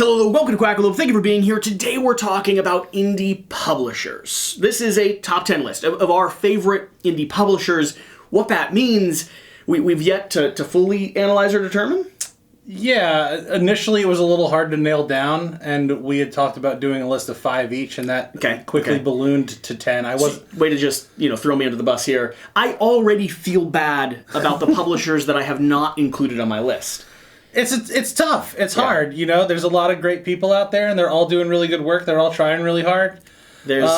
Hello, welcome to Quackalope. Thank you for being here. Today we're talking about indie publishers. This is a top 10 list of our favorite indie publishers. What that means, we've yet to fully analyze or determine. Yeah, initially it was a little hard to nail down, and we had talked about doing a list of 5 each, and that quickly ballooned to 10. Way to just, throw me under the bus here. I already feel bad about the publishers that I have not included on my list. It's tough. It's hard. There's a lot of great people out there, and they're all doing really good work. They're all trying really hard. This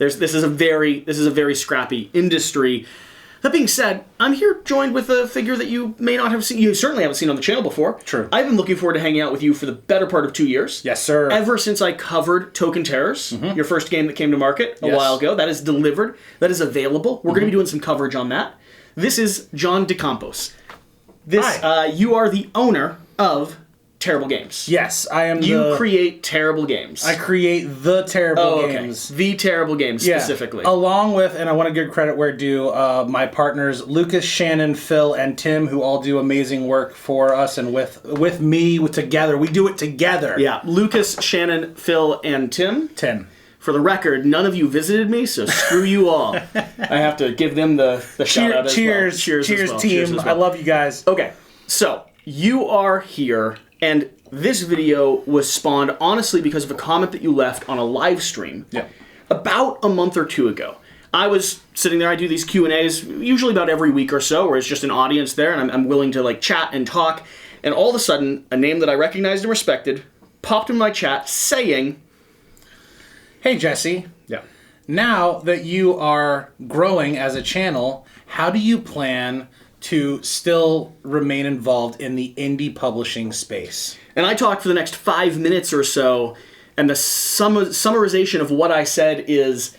is a very scrappy industry. That being said, I'm here joined with a figure that you may not have seen. You certainly haven't seen on the channel before. True. I've been looking forward to hanging out with you for the better part of 2 years. Yes, sir. Ever since I covered Token Terrors, your first game that came to market a while ago. That is delivered. That is available. We're going to be doing some coverage on that. This is John DeCampos. Hi. You are the owner of Terrible Games. Yes, I am. You create Terrible Games. I create the Terrible Games. The Terrible Games, specifically. Along with, and I want to give credit where due, my partners Lucas, Shannon, Phil, and Tim, who all do amazing work for us and with me together. We do it together. Yeah, Lucas, Shannon, Phil, and Tim. For the record, none of you visited me, so screw you all. I have to give them the shout out as well. Cheers, team. I love you guys. Okay, so you are here, and this video was spawned honestly because of a comment that you left on a live stream about a month or two ago. I was sitting there, I do these Q&As usually about every week or so, where it's just an audience there, and I'm willing to chat and talk, and all of a sudden, a name that I recognized and respected popped in my chat saying, "Hey Jesse, now that you are growing as a channel, how do you plan to still remain involved in the indie publishing space?" And I talked for the next 5 minutes or so, and the summarization of what I said is,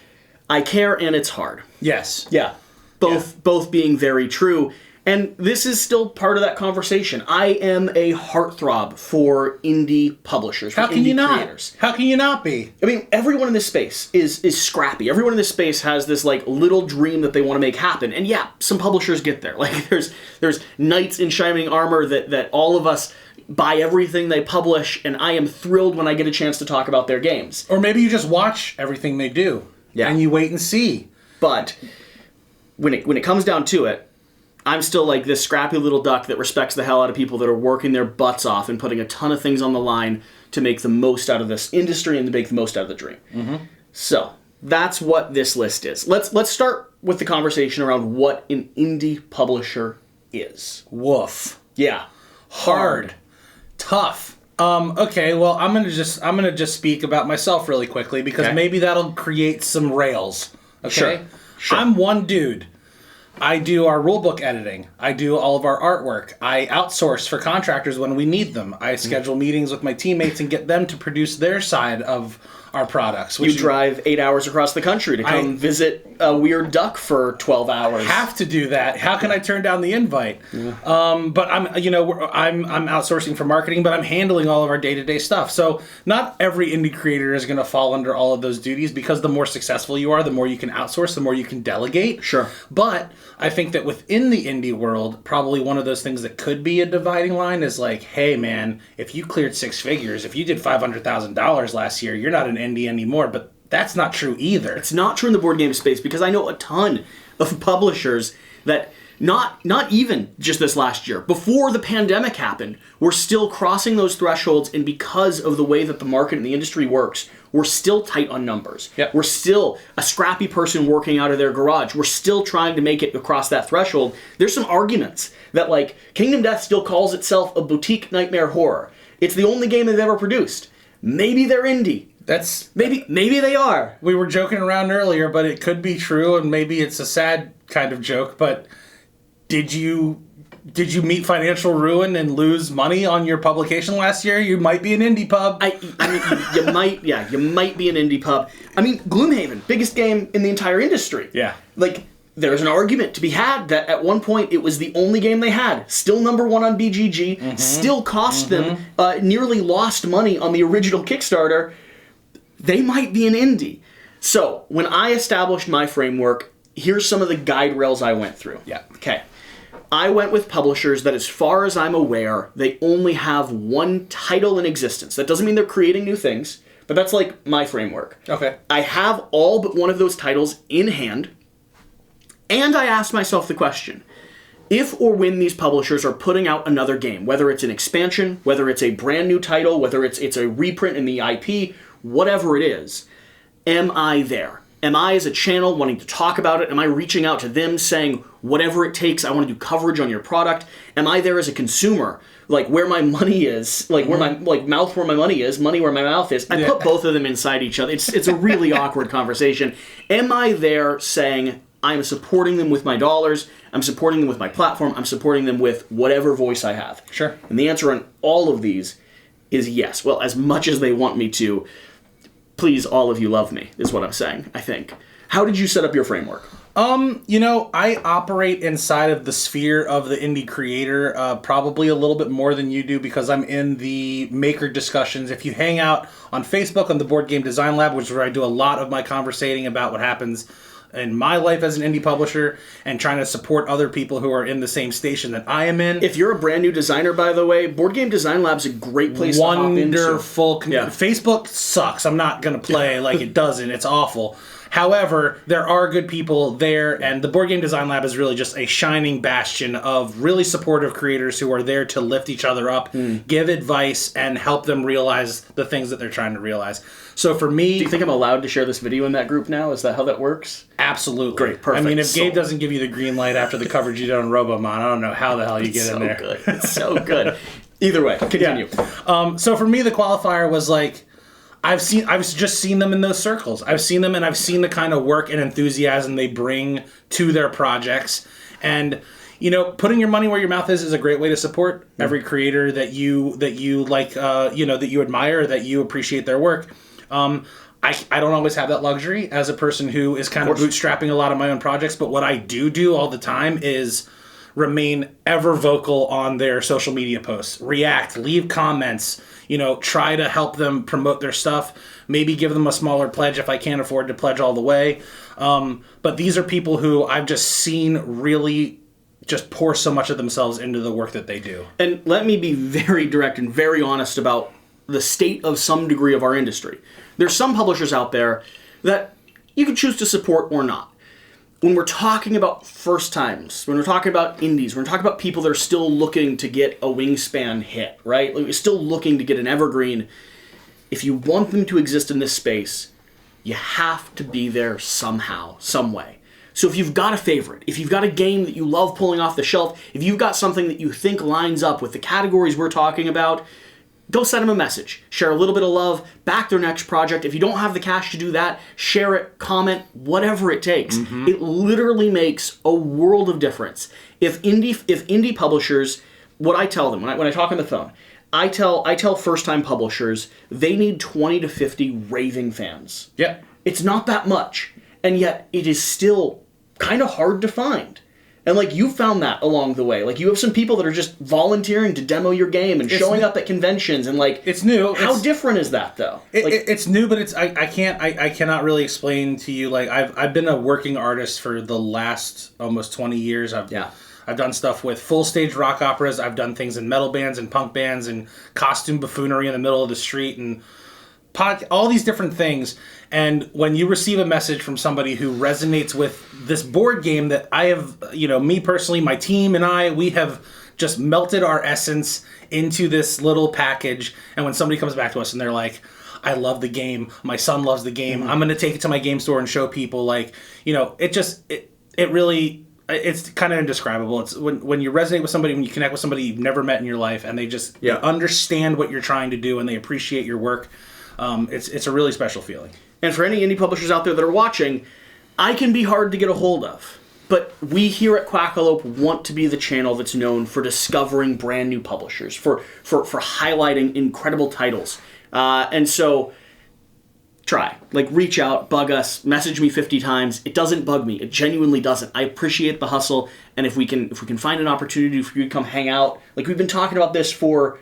I care and it's hard. Yes. Yeah. Both being very true. And this is still part of that conversation. I am a heartthrob for indie publishers, for indie creators. How can you not be? I mean, everyone in this space is scrappy. Everyone in this space has this little dream that they want to make happen. And yeah, some publishers get there. There's knights in shining armor that all of us buy everything they publish, and I am thrilled when I get a chance to talk about their games. Or maybe you just watch everything they do. Yeah. And you wait and see. But when it comes down to it, I'm still this scrappy little duck that respects the hell out of people that are working their butts off and putting a ton of things on the line to make the most out of this industry and to make the most out of the dream. So that's what this list is. Let's start with the conversation around what an indie publisher is. Woof. Yeah. Hard. Tough. Okay, well, I'm gonna just speak about myself really quickly because maybe that'll create some rails. Okay? Sure. I'm one dude. I do our rulebook editing. I do all of our artwork. I outsource for contractors when we need them. I schedule meetings with my teammates and get them to produce their side of our products. You drive 8 hours across the country to come visit a weird duck for 12 hours. Have to do that. How can I turn down the invite? Yeah. But I'm outsourcing for marketing, but I'm handling all of our day-to-day stuff. So not every indie creator is going to fall under all of those duties because the more successful you are, the more you can outsource, the more you can delegate. Sure. But I think that within the indie world, probably one of those things that could be a dividing line is hey man, if you cleared 6 figures, if you did $500,000 last year, you're not an indie anymore. But that's not true either. It's not true in the board game space because I know a ton of publishers that not even just this last year, before the pandemic happened, we're still crossing those thresholds, and because of the way that the market and the industry works, we're still tight on numbers. Yep. We're still a scrappy person working out of their garage. We're still trying to make it across that threshold. There's some arguments that Kingdom Death still calls itself a boutique nightmare horror. It's the only game they've ever produced. Maybe they're indie. Maybe they are. We were joking around earlier, but it could be true, and maybe it's a sad kind of joke, but did you meet financial ruin and lose money on your publication last year? You might be an indie pub. You might be an indie pub. I mean, Gloomhaven, biggest game in the entire industry. Yeah. There's an argument to be had that at one point it was the only game they had. Still number 1 on BGG, still cost them, nearly lost money on the original Kickstarter. They might be an indie. So, when I established my framework, here's some of the guide rails I went through. Yeah. Okay. I went with publishers that, as far as I'm aware, they only have one title in existence. That doesn't mean they're creating new things, but that's like my framework. Okay. I have all but one of those titles in hand, and I asked myself the question, if or when these publishers are putting out another game, whether it's an expansion, whether it's a brand new title, whether it's a reprint in the IP, whatever it is, am I there? Am I, as a channel, wanting to talk about it? Am I reaching out to them saying, whatever it takes, I want to do coverage on your product? Am I there as a consumer? Like, where my money is, like, where my, like, mouth where my money is, money where my mouth is. I put both of them inside each other. It's a really awkward conversation. Am I there saying, I'm supporting them with my dollars, I'm supporting them with my platform, I'm supporting them with whatever voice I have? Sure. And the answer on all of these is yes. Well, as much as they want me to, please, all of you love me, is what I'm saying, I think. How did you set up your framework? I operate inside of the sphere of the indie creator probably a little bit more than you do, because I'm in the maker discussions. If you hang out on Facebook on the Board Game Design Lab, which is where I do a lot of my conversating about what happens in my life as an indie publisher and trying to support other people who are in the same station that I am in. If you're a brand new designer, by the way, Board Game Design Lab's a great place to hop into. Wonderful. Facebook sucks. I'm not going to play like it doesn't. It's awful. However, there are good people there, and the Board Game Design Lab is really just a shining bastion of really supportive creators who are there to lift each other up, give advice, and help them realize the things that they're trying to realize. So for me... Do you think I'm allowed to share this video in that group now? Is that how that works? Absolutely. Great, perfect. I mean, if Gabe doesn't give you the green light after the coverage you did on Robomon, I don't know how the hell you get in there. Good. It's so good. Either way, continue. So for me, the qualifier was like, I've just seen them in those circles. I've seen them, and I've seen the kind of work and enthusiasm they bring to their projects. And putting your money where your mouth is a great way to support every creator that you like, that you admire, that you appreciate their work. I don't always have that luxury as a person who is kind of bootstrapping a lot of my own projects, but what I do all the time is remain ever vocal on their social media posts, react, leave comments, try to help them promote their stuff, maybe give them a smaller pledge if I can't afford to pledge all the way. But these are people who I've just seen really just pour so much of themselves into the work that they do. And let me be very direct and very honest about the state of some degree of our industry. There's some publishers out there that you can choose to support or not. When we're talking about first times, when we're talking about indies, when we're talking about people that are still looking to get a wingspan hit, right? Like, we're still looking to get an evergreen. If you want them to exist in this space, you have to be there somehow, some way. So if you've got a favorite, if you've got a game that you love pulling off the shelf, if you've got something that you think lines up with the categories we're talking about, go send them a message. Share a little bit of love, back their next project. If you don't have the cash to do that, share it, comment, whatever it takes. It literally makes a world of difference. If indie publishers, what I tell them, when I talk on the phone, I tell first-time publishers they need 20 to 50 raving fans. Yeah. It's not that much, and yet it is still kind of hard to find. And, like, you found that along the way. Like, you have some people that are just volunteering to demo your game and showing up at conventions and, like... It's new. How different is that, though? It's new, but I cannot really explain to you, like, I've been a working artist for the last almost 20 years. I've done stuff with full stage rock operas. I've done things in metal bands and punk bands and costume buffoonery in the middle of the street and all these different things. And when you receive a message from somebody who resonates with this board game that I have, me personally, my team and we have just melted our essence into this little package. And when somebody comes back to us and they're like, I love the game, my son loves the game, I'm going to take it to my game store and show people, like, it really... It's kind of indescribable. It's when you resonate with somebody, when you connect with somebody you've never met in your life, and they just they understand what you're trying to do and they appreciate your work. It's a really special feeling. And for any indie publishers out there that are watching, I can be hard to get a hold of. But we here at Quackalope want to be the channel that's known for discovering brand new publishers, for highlighting incredible titles. And so... try. Like, reach out, bug us, message me 50 times. It doesn't bug me. It genuinely doesn't. I appreciate the hustle, and if we can find an opportunity for you to come hang out, like we've been talking about this for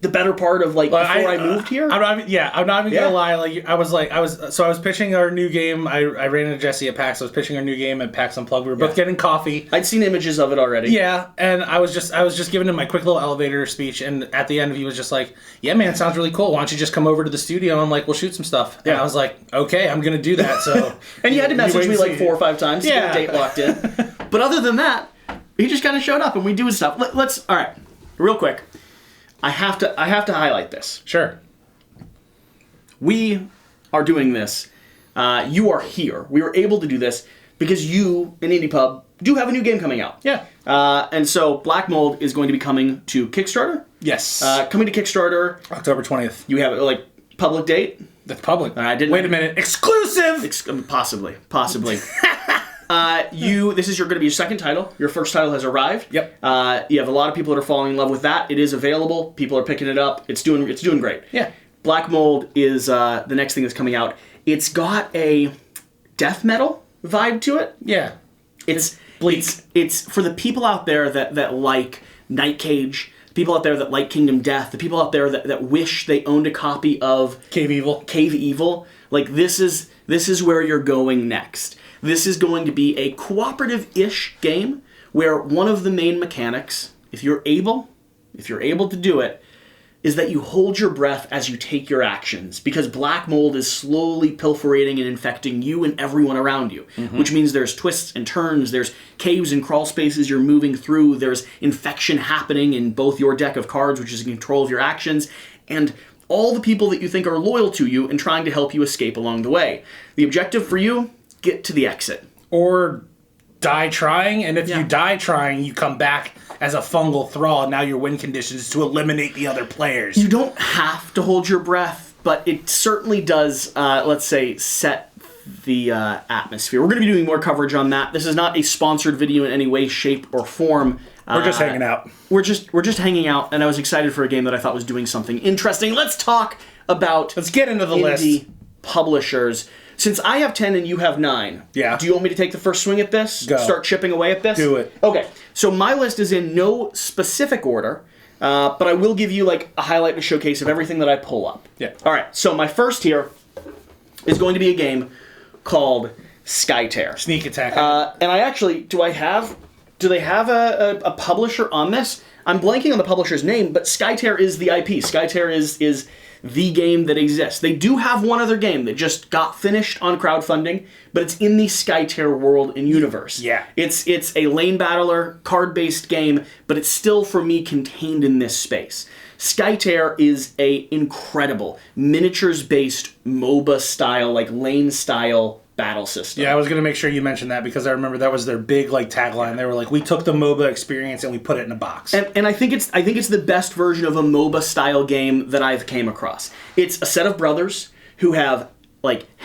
the better part of before I moved here. I'm not even gonna lie. I was pitching our new game. I ran into Jesse at PAX. I was pitching our new game at PAX Unplugged. We were both getting coffee. I'd seen images of it already. Yeah, and I was just giving him my quick little elevator speech, and at the end he was just like, "Yeah, man, it sounds really cool. Why don't you just come over to the studio and we'll shoot some stuff?" Yeah. And I was like, "Okay, I'm gonna do that." So and you had to message me 4 or 5 times to get a date locked in. But other than that, he just kind of showed up and we do his stuff. Let's all right, real quick. I have to highlight this. Sure. We are doing this. You are here. We were able to do this because you and IndiePub do have a new game coming out. Yeah. And so Black Mold is going to be coming to Kickstarter. Yes. Coming to Kickstarter. October 20th. You have public date? That's public. I didn't. Wait a minute. Exclusive. Possibly. This is going to be your second title. Your first title has arrived. Yep. You have a lot of people that are falling in love with that. It is available. People are picking it up. It's doing great. Yeah. Black Mold is the next thing that's coming out. It's got a death metal vibe to it. Yeah. It's bleak. It's for the people out there that like Night Cage. People out there that like Kingdom Death. The people out there that wish they owned a copy of Cave Evil. This is where you're going next. This is going to be a cooperative-ish game where one of the main mechanics, if you're able to do it, is that you hold your breath as you take your actions, because Black Mold is slowly pilferating and infecting you and everyone around you, which means there's twists and turns, there's caves and crawl spaces you're moving through, there's infection happening in both your deck of cards, which is in control of your actions, and all the people that you think are loyal to you and trying to help you escape along the way. The objective for you, get to the exit. Or die trying, and if you die trying, you come back as a fungal thrall, and now your win condition is to eliminate the other players. You don't have to hold your breath, but it certainly does, let's say, set the atmosphere. We're going to be doing more coverage on that. This is not a sponsored video in any way, shape, or form. We're just hanging out. We're just hanging out, and I was excited for a game that I thought was doing something interesting. Let's talk about Let's get into the list. Publishers. Since I have 10 and you have 9, do you want me to take the first swing at this? Go. Start chipping away at this? Do it. Okay, so my list is in no specific order, but I will give you a highlight and a showcase of everything that I pull up. Yeah. All right, so my first here is going to be a game called Skytear. Sneak attack. And I actually, do they have a publisher on this? I'm blanking on the publisher's name, but Skytear is the IP. Skytear is the game that exists. They do have one other game that just got finished on crowdfunding, but it's in the Skytear world and universe. Yeah. It's a lane battler, card-based game, but it's still, for me, contained in this space. Skytear is a incredible miniatures-based MOBA-style, lane-style battle system. Yeah, I was going to make sure you mentioned that because I remember that was their big tagline. They were like, we took the MOBA experience and we put it in a box. And I think it's the best version of a MOBA style game that I've came across. It's a set of brothers who have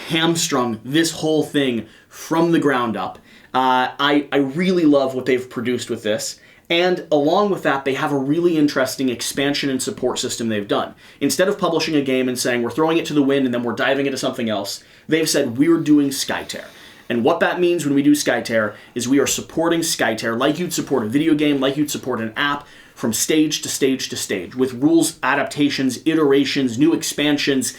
hamstrung this whole thing from the ground up. I really love what they've produced with this. And along with that, they have a really interesting expansion and support system they've done. Instead of publishing a game and saying, we're throwing it to the wind and then we're diving into something else, they've said, we're doing Skytear. And what that means when we do Skytear is we are supporting Skytear like you'd support a video game, like you'd support an app, from stage to stage to stage, with rules, adaptations, iterations, new expansions,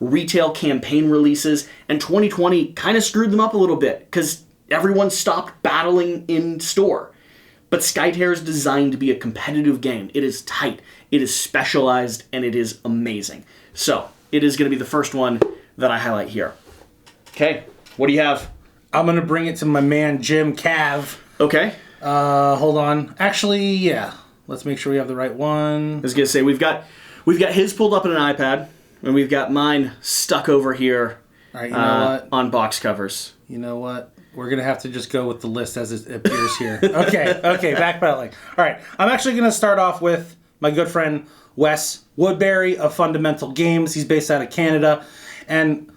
retail campaign releases. And 2020 kind of screwed them up a little bit because everyone stopped battling in store. But Skytear is designed to be a competitive game. It is tight, it is specialized, and it is amazing. So, it is going to be the first one that I highlight here. Okay, what do you have? I'm going to bring it to my man, Jim Cav. Okay. Hold on. Actually, yeah. Let's make sure we have the right one. I was going to say, we've got his pulled up on an iPad, and we've got mine stuck over here. All right, you know what? On box covers. You know what? We're going to have to just go with the list as it appears here. Okay, backpedaling. All right, I'm actually going to start off with my good friend Wes Woodbury of Fundamental Games. He's based out of Canada. And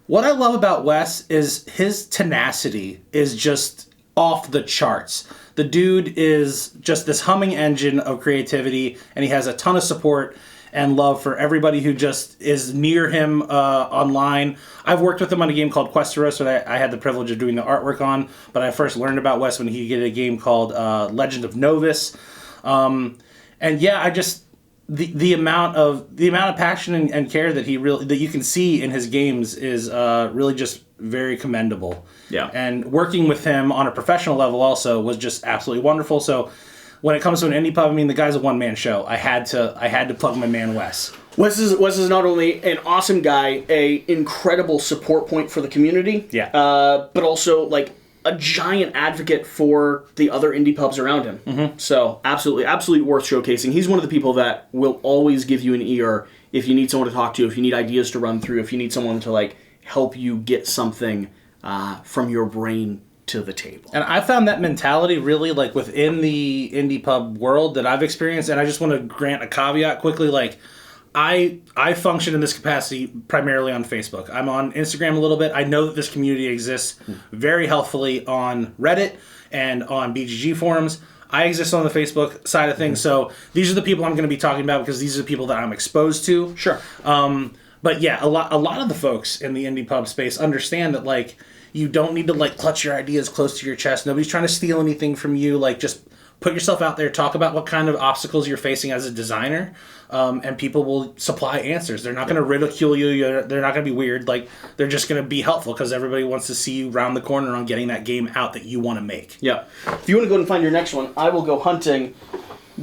what I love about Wes is his tenacity is just off the charts. The dude is just this humming engine of creativity, and he has a ton of support and love for everybody who just is near him online. I've worked with him on a game called Questeros that I had the privilege of doing the artwork on, but I first learned about Wes when he did a game called Legend of Novus. And yeah, the amount of passion and care that that you can see in his games is really just very commendable. Yeah. And working with him on a professional level also was just absolutely wonderful. So when it comes to an indie pub, I mean, the guy's a one-man show. I had to plug my man Wes. Wes is not only an awesome guy, a incredible support point for the community, but also like a giant advocate for the other indie pubs around him. Mm-hmm. So absolutely worth showcasing. He's one of the people that will always give you an ear if you need someone to talk to, if you need ideas to run through, if you need someone to like help you get something from your brain to the table. And I found that mentality really like within the indie pub world that I've experienced. And I just want to grant a caveat quickly, like. I function in this capacity primarily on Facebook. I'm on Instagram a little bit. I know that this community exists very healthfully on Reddit and on BGG forums. I exist on the Facebook side of things, so these are the people I'm going to be talking about because these are the people that I'm exposed to. Sure. But yeah, a lot of the folks in the indie pub space understand that like you don't need to like clutch your ideas close to your chest. Nobody's trying to steal anything from you. Like just put yourself out there, talk about what kind of obstacles you're facing as a designer, and people will supply answers. They're not going to ridicule you. They're not going to be weird. Like they're just going to be helpful because everybody wants to see you round the corner on getting that game out that you want to make. Yeah. If you want to go and find your next one, I will go hunting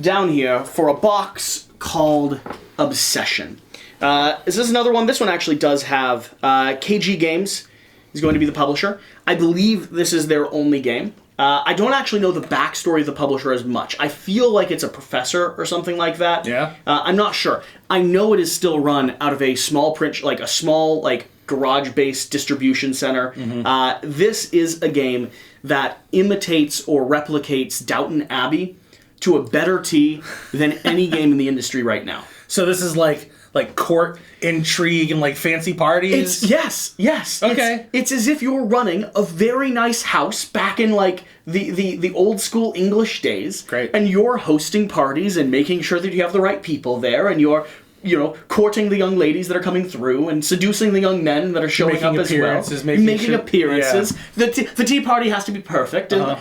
down here for a box called Obsession. Is this another one? This one actually does have KG Games is going to be the publisher. I believe this is their only game. I don't actually know the backstory of the publisher as much. I feel like it's a professor or something like that. Yeah. I'm not sure. I know it is still run out of a small print, like a small garage-based distribution center. Mm-hmm. This is a game that imitates or replicates Downton Abbey to a better T than any game in the industry right now. So this is like court intrigue and like fancy parties? Yes. Okay. It's as if you're running a very nice house back in like the old school English days. Great. And you're hosting parties and making sure that you have the right people there, and you're courting the young ladies that are coming through and seducing the young men that are showing up as well. Making appearances. Yeah. The tea party has to be perfect. And,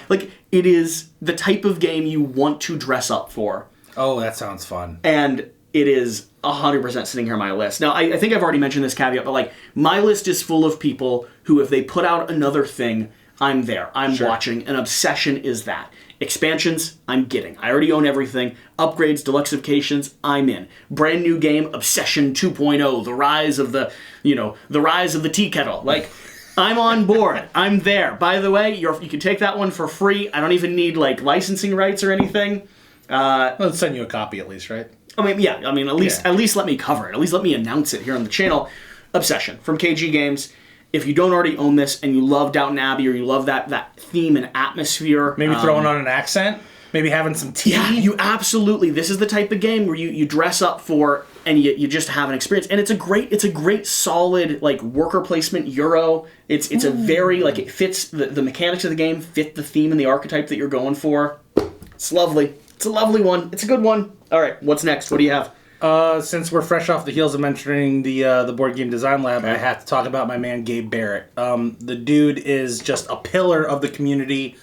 it is the type of game you want to dress up for. Oh, that sounds fun. And it is 100% sitting here on my list. Now, I think I've already mentioned this caveat, but my list is full of people who, if they put out another thing, I'm there. I'm watching. An Obsession is that. Expansions, I'm getting. I already own everything. Upgrades, deluxifications, I'm in. Brand new game, Obsession 2.0, the rise of the tea kettle. I'm on board. I'm there. By the way, you can take that one for free. I don't even need licensing rights or anything. Let's send you a copy at least, right? At least let me cover it. At least let me announce it here on the channel. Obsession from KG Games. If you don't already own this and you love Downton Abbey or you love that theme and atmosphere, maybe throwing on an accent, maybe having some tea. Yeah, you absolutely. This is the type of game where you dress up for and you just have an experience. And it's a great solid worker placement Euro. It's a very it fits the mechanics of the game, fit the theme and the archetype that you're going for. It's lovely. It's a lovely one. It's a good one. All right, what's next? What do you have? Since we're fresh off the heels of mentioning the Board Game Design Lab, I have to talk about my man Gabe Barrett. The dude is just a pillar of the community,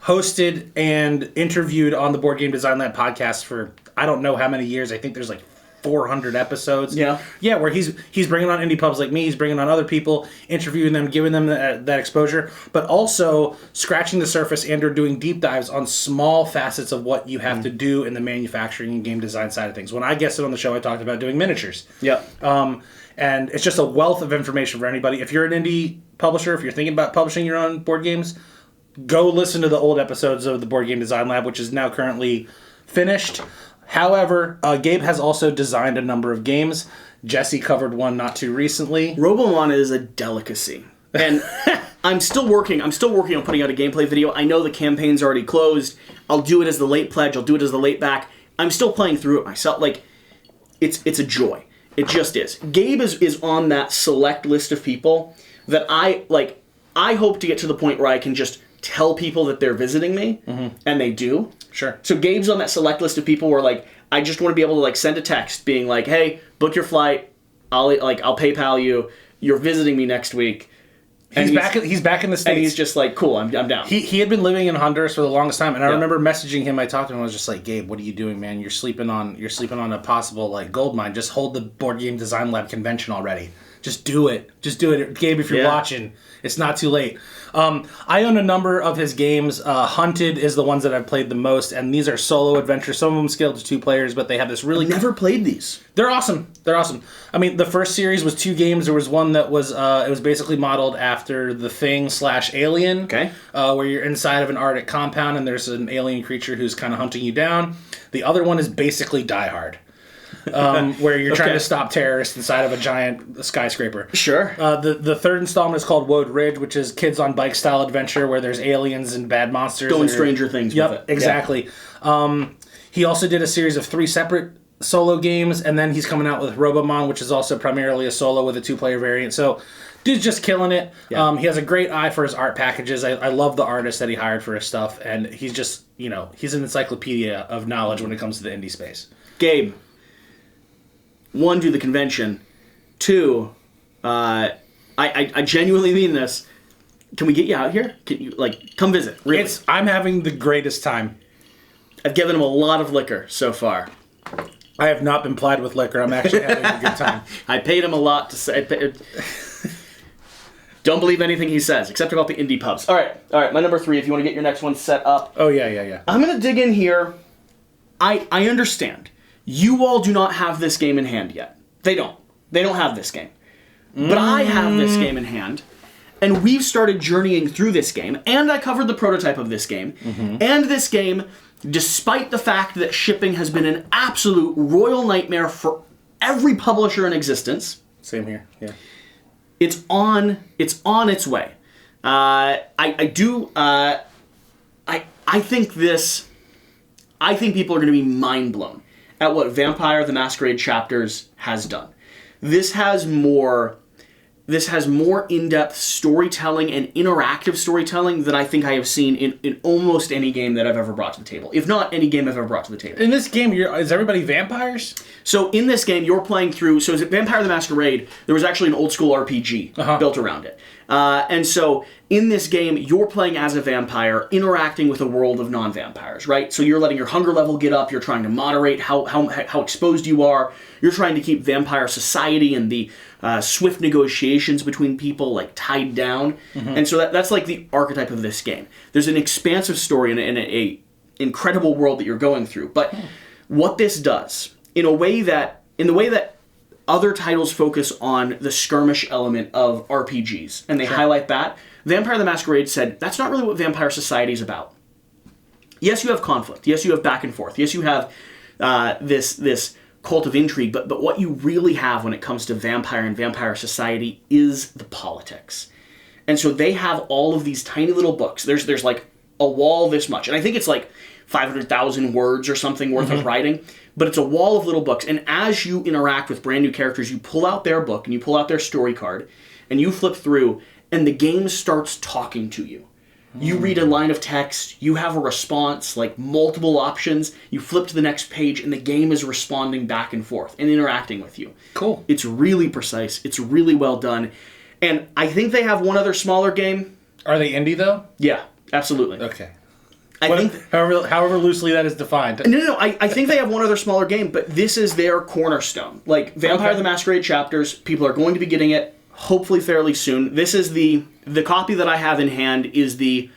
hosted and interviewed on the Board Game Design Lab podcast for I don't know how many years. I think there's 400 episodes. Yeah, where he's bringing on indie pubs like me, he's bringing on other people, interviewing them, giving them that exposure, but also scratching the surface and or doing deep dives on small facets of what you have to do in the manufacturing and game design side of things. When I guested on the show, I talked about doing miniatures. Yeah. And it's just a wealth of information for anybody. If you're an indie publisher, if you're thinking about publishing your own board games, go listen to the old episodes of the Board Game Design Lab, which is now currently finished. However, Gabe has also designed a number of games. Jesse covered one not too recently. Robomon is a delicacy. And I'm still working on putting out a gameplay video. I know the campaign's already closed. I'll do it as the late pledge. I'll do it as the late back. I'm still playing through it myself. It's a joy. It just is. Gabe is on that select list of people that I hope to get to the point where I can just tell people that they're visiting me, and they do. Sure. So Gabe's on that select list of people where I just want to be able to send a text being hey, book your flight. I'll PayPal you. You're visiting me next week. He's back in the States. And he's just like, cool, I'm down. He had been living in Honduras for the longest time, and I remember messaging him. I talked to him. I was just like, Gabe, what are you doing, man? You're sleeping on a possible like gold mine. Just hold the Board Game Design Lab convention already. Just do it. Gabe, if you're watching, it's not too late. I own a number of his games. Hunted is the ones that I've played the most, and these are solo adventures. Some of them scaled to 2 players, but they have this really... I've never played these. They're awesome. I mean, the first series was 2 games. There was one that was it was basically modeled after The Thing/Alien, where you're inside of an Arctic compound and there's an alien creature who's kind of hunting you down. The other one is basically Die Hard. Where you're trying to stop terrorists inside of a giant skyscraper. Sure. The third installment is called Woad Ridge, which is kids on bike style adventure where there's aliens and bad monsters. Doing Stranger Things with it. Exactly. Yeah. He also did a series of 3 separate solo games, and then he's coming out with Robomon, which is also primarily a solo with a 2-player variant. So, dude's just killing it. Yeah. He has a great eye for his art packages. I love the artists that he hired for his stuff, and he's just, he's an encyclopedia of knowledge when it comes to the indie space. Gabe. 1, do the convention. 2, I genuinely mean this. Can we get you out here? Can you come visit? Really? I'm having the greatest time. I've given him a lot of liquor so far. I have not been plied with liquor. I'm actually having a good time. I paid him a lot to say. Don't believe anything he says, except about the indie pubs. All right. My number 3. If you want to get your next one set up. Oh yeah. I'm gonna dig in here. I understand. You all do not have this game in hand yet. They don't. They don't have this game. But I have this game in hand, and we've started journeying through this game, and I covered the prototype of this game. And this game, despite the fact that shipping has been an absolute royal nightmare for every publisher in existence. Same here, yeah. It's on its way. I think people are going to be mind blown at what Vampire the Masquerade Chapters has done. This has more in-depth storytelling and interactive storytelling than I think I have seen in almost any game that I've ever brought to the table. If not any game I've ever brought to the table. In this game, is everybody vampires? So in this game, you're playing through... So is it Vampire the Masquerade? There was actually an old school RPG built around it. And so in this game, you're playing as a vampire, interacting with a world of non-vampires, right? So you're letting your hunger level get up. You're trying to moderate how exposed you are. You're trying to keep vampire society and the swift negotiations between people tied down. And so that's the archetype of this game. There's an expansive story and a incredible world that you're going through. But what this does, in the way that other titles focus on the skirmish element of RPGs, and they highlight that, Vampire the Masquerade said, that's not really what vampire society is about. Yes, you have conflict. Yes, you have back and forth. Yes, you have this cult of intrigue, but what you really have when it comes to vampire and vampire society is the politics. And so they have all of these tiny little books. There's a wall this much, and I think it's 500,000 words or something worth of writing, but it's a wall of little books. And as you interact with brand new characters, you pull out their book and you pull out their story card and you flip through, and the game starts talking to you. You read a line of text, you have a response, multiple options, you flip to the next page, and the game is responding back and forth and interacting with you. Cool. It's really precise. It's really well done. And I think they have one other smaller game. Are they indie, though? Yeah, absolutely. Okay. I think however loosely that is defined. No. I think they have one other smaller game, but this is their cornerstone. Vampire the Masquerade Chapters, people are going to be getting it hopefully fairly soon. This is the copy that I have in hand is the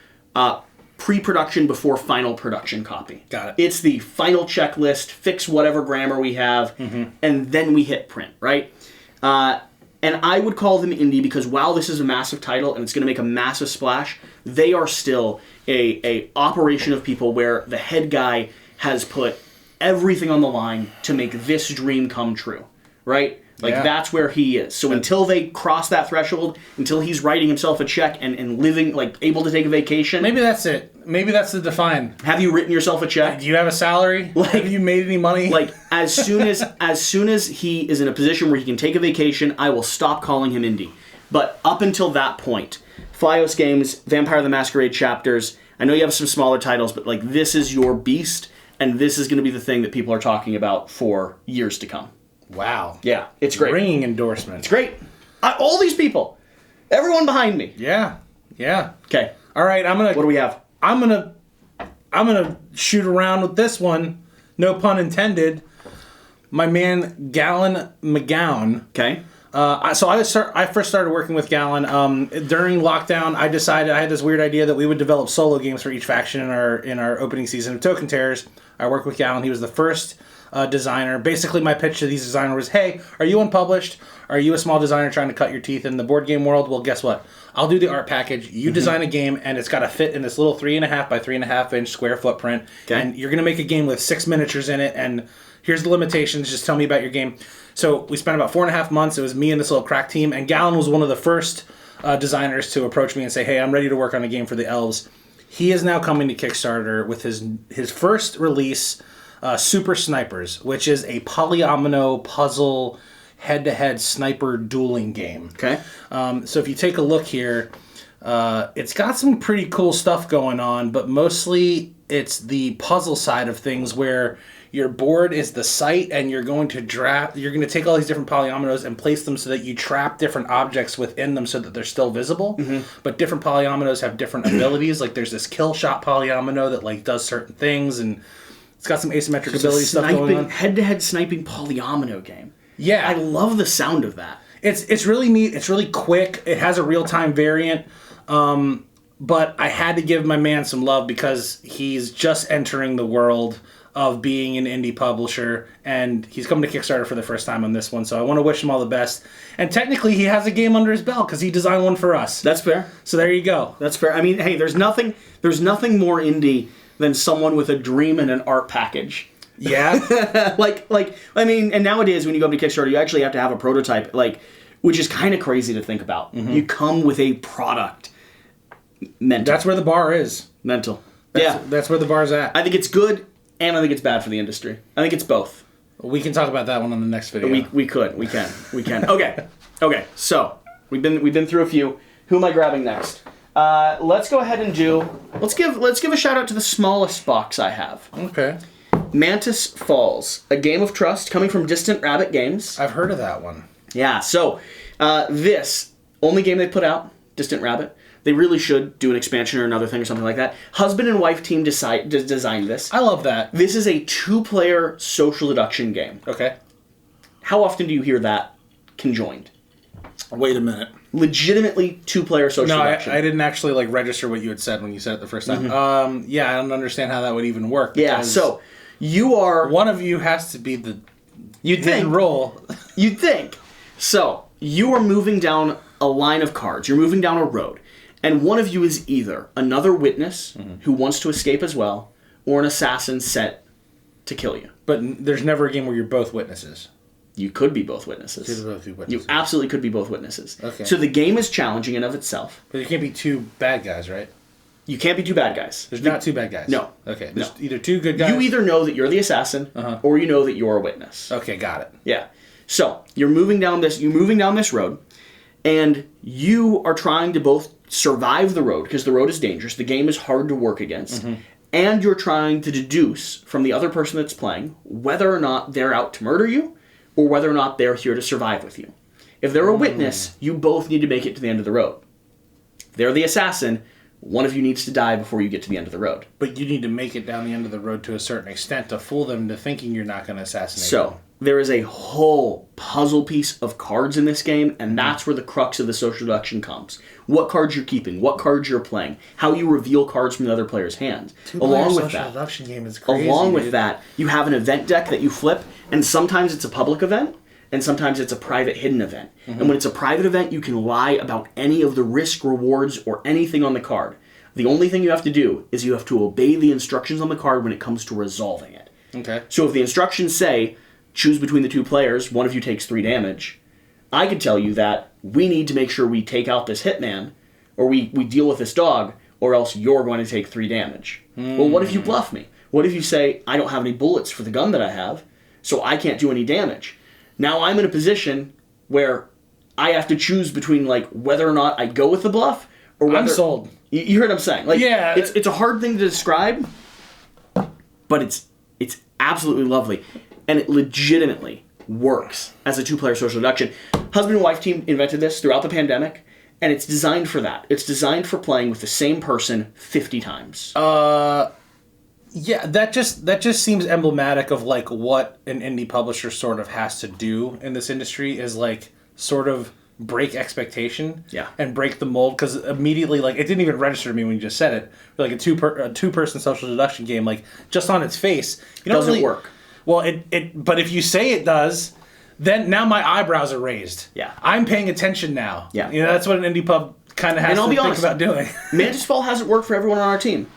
pre-production before final production copy. Got it. It's the final checklist, fix whatever grammar we have, and then we hit print, right? And I would call them indie because while this is a massive title and it's going to make a massive splash, they are still a operation of people where the head guy has put everything on the line to make this dream come true, right? That's where he is. So until they cross that threshold, until he's writing himself a check and living, able to take a vacation. Maybe that's it. Maybe that's the define. Have you written yourself a check? Do you have a salary? Have you made any money? As soon as he is in a position where he can take a vacation, I will stop calling him indie. But up until that point, Flyos Games, Vampire the Masquerade Chapters, I know you have some smaller titles, but this is your beast, and this is going to be the thing that people are talking about for years to come. Wow. Yeah, it's great. Ringing endorsement. It's great. All these people. Everyone behind me. Yeah. Okay. All right, What do we have? I'm gonna shoot around with this one. No pun intended. My man Galen McGowan. Okay. So I first started working with Galen during lockdown. I decided I had this weird idea that we would develop solo games for each faction in our opening season of Token Terrors. I worked with Galen. He was the first designer. Basically, my pitch to these designers was, "Hey, are you unpublished? Are you a small designer trying to cut your teeth in the board game world? Well, guess what? I'll do the art package. You design a game, and it's got to fit in this little 3.5 by 3.5 inch square footprint. Okay. And you're gonna make a game with 6 miniatures in it. And here's the limitations. Just tell me about your game." So we spent about 4.5 months. It was me and this little crack team, and Galen was one of the first designers to approach me and say, "Hey, I'm ready to work on a game for the elves." He is now coming to Kickstarter with his first release, Super Snipers, which is a polyomino puzzle head-to-head sniper dueling game. Okay. So if you take a look here, it's got some pretty cool stuff going on, but mostly it's the puzzle side of things where your board is the site, and you're going to take all these different polyominoes and place them so that you trap different objects within them so that they're still visible. But different polyominoes have different abilities. Like there's this kill shot polyomino that like does certain things, and it's got some asymmetric ability stuff going on. Head-to-head sniping polyomino game. Yeah, I love the sound of that. It's really neat. It's really quick. It has a real-time variant. But I had to give my man some love because he's just entering the world of being an indie publisher, and he's coming to Kickstarter for the first time on this one, so I want to wish him all the best. And technically, he has a game under his belt because he designed one for us. That's fair. So there you go. That's fair. I mean, hey, there's nothing more indie than someone with a dream and an art package. Yeah. like I mean, and nowadays when you go to Kickstarter, you actually have to have a prototype, which is kind of crazy to think about. You come with a product. Mental. That's where the bar is. Mental. That's where the bar's at. I think it's good, and I think it's bad for the industry. I think it's both. We can talk about that one on the next video. We can. Okay. So we've been through a few. Who am I grabbing next? Let's go ahead and let's give a shout out to the smallest box I have. Okay. Mantis Falls, a game of trust coming from Distant Rabbit Games. I've heard of that one. Yeah. So this only game they put out, Distant Rabbit. They really should do an expansion or another thing or something like that. Husband and wife team designed this. I love that. This is a 2-player social deduction game. Okay. How often do you hear that conjoined? Wait a minute. Legitimately 2-player social deduction. No, I didn't actually register what you had said when you said it the first time. Yeah, I don't understand how that would even work. Yeah, so you are... One of you has to be the... You'd think. Roll. You'd think. So, you are moving down a line of cards. You're moving down a road. And one of you is either another witness who wants to escape as well, or an assassin set to kill you. But there's never a game where you're both witnesses. You could be both witnesses. You could both be witnesses. You absolutely could be both witnesses. Okay. So the game is challenging in of itself. But there can't be two bad guys, right? You can't be two bad guys. There's not two bad guys. No. Okay. There's either two good guys. You either know that you're the assassin, or you know that you're a witness. Okay, got it. Yeah. So you're moving down this road, and you are trying to both survive the road, because the road is dangerous, the game is hard to work against, and you're trying to deduce from the other person that's playing whether or not they're out to murder you, or whether or not they're here to survive with you. If they're a witness, you both need to make it to the end of the road. If they're the assassin, one of you needs to die before you get to the end of the road. But you need to make it down the end of the road to a certain extent to fool them into thinking you're not going to assassinate them. There is a whole puzzle piece of cards in this game, and that's where the crux of the social deduction comes. What cards you're keeping, what cards you're playing, how you reveal cards from the other player's hands. Along with that, deduction game is crazy, with that, you have an event deck that you flip, and sometimes it's a public event, and sometimes it's a private hidden event. And when it's a private event, you can lie about any of the risk, rewards, or anything on the card. The only thing you have to do is you have to obey the instructions on the card when it comes to resolving it. Okay. So if the instructions say, choose between the two players, one of you takes 3 damage, I could tell you that we need to make sure we take out this hitman, or we deal with this dog, or else you're going to take 3 damage. Well, what if you bluff me? What if you say, I don't have any bullets for the gun that I have, so I can't do any damage? Now I'm in a position where I have to choose between whether or not I go with the bluff, or whether... I'm sold. You heard what I'm saying? Yeah. It's a hard thing to describe, but it's absolutely lovely. And it legitimately works as a 2-player social deduction. Husband and wife team invented this throughout the pandemic, And it's designed for that. It's designed for playing with the same person 50 times. Yeah, that just seems emblematic of like what an indie publisher sort of has to do in this industry is like sort of break expectation and break the mold, because immediately, like, it didn't even register to me when you just said it. Like a two-person social deduction game, like, just on its face, doesn't work. Well, but if you say it does, then now my eyebrows are raised. Yeah. I'm paying attention now. Yeah. You know, that's what an indie pub kind of has to think about doing. Mantis Fall hasn't worked for everyone on our team.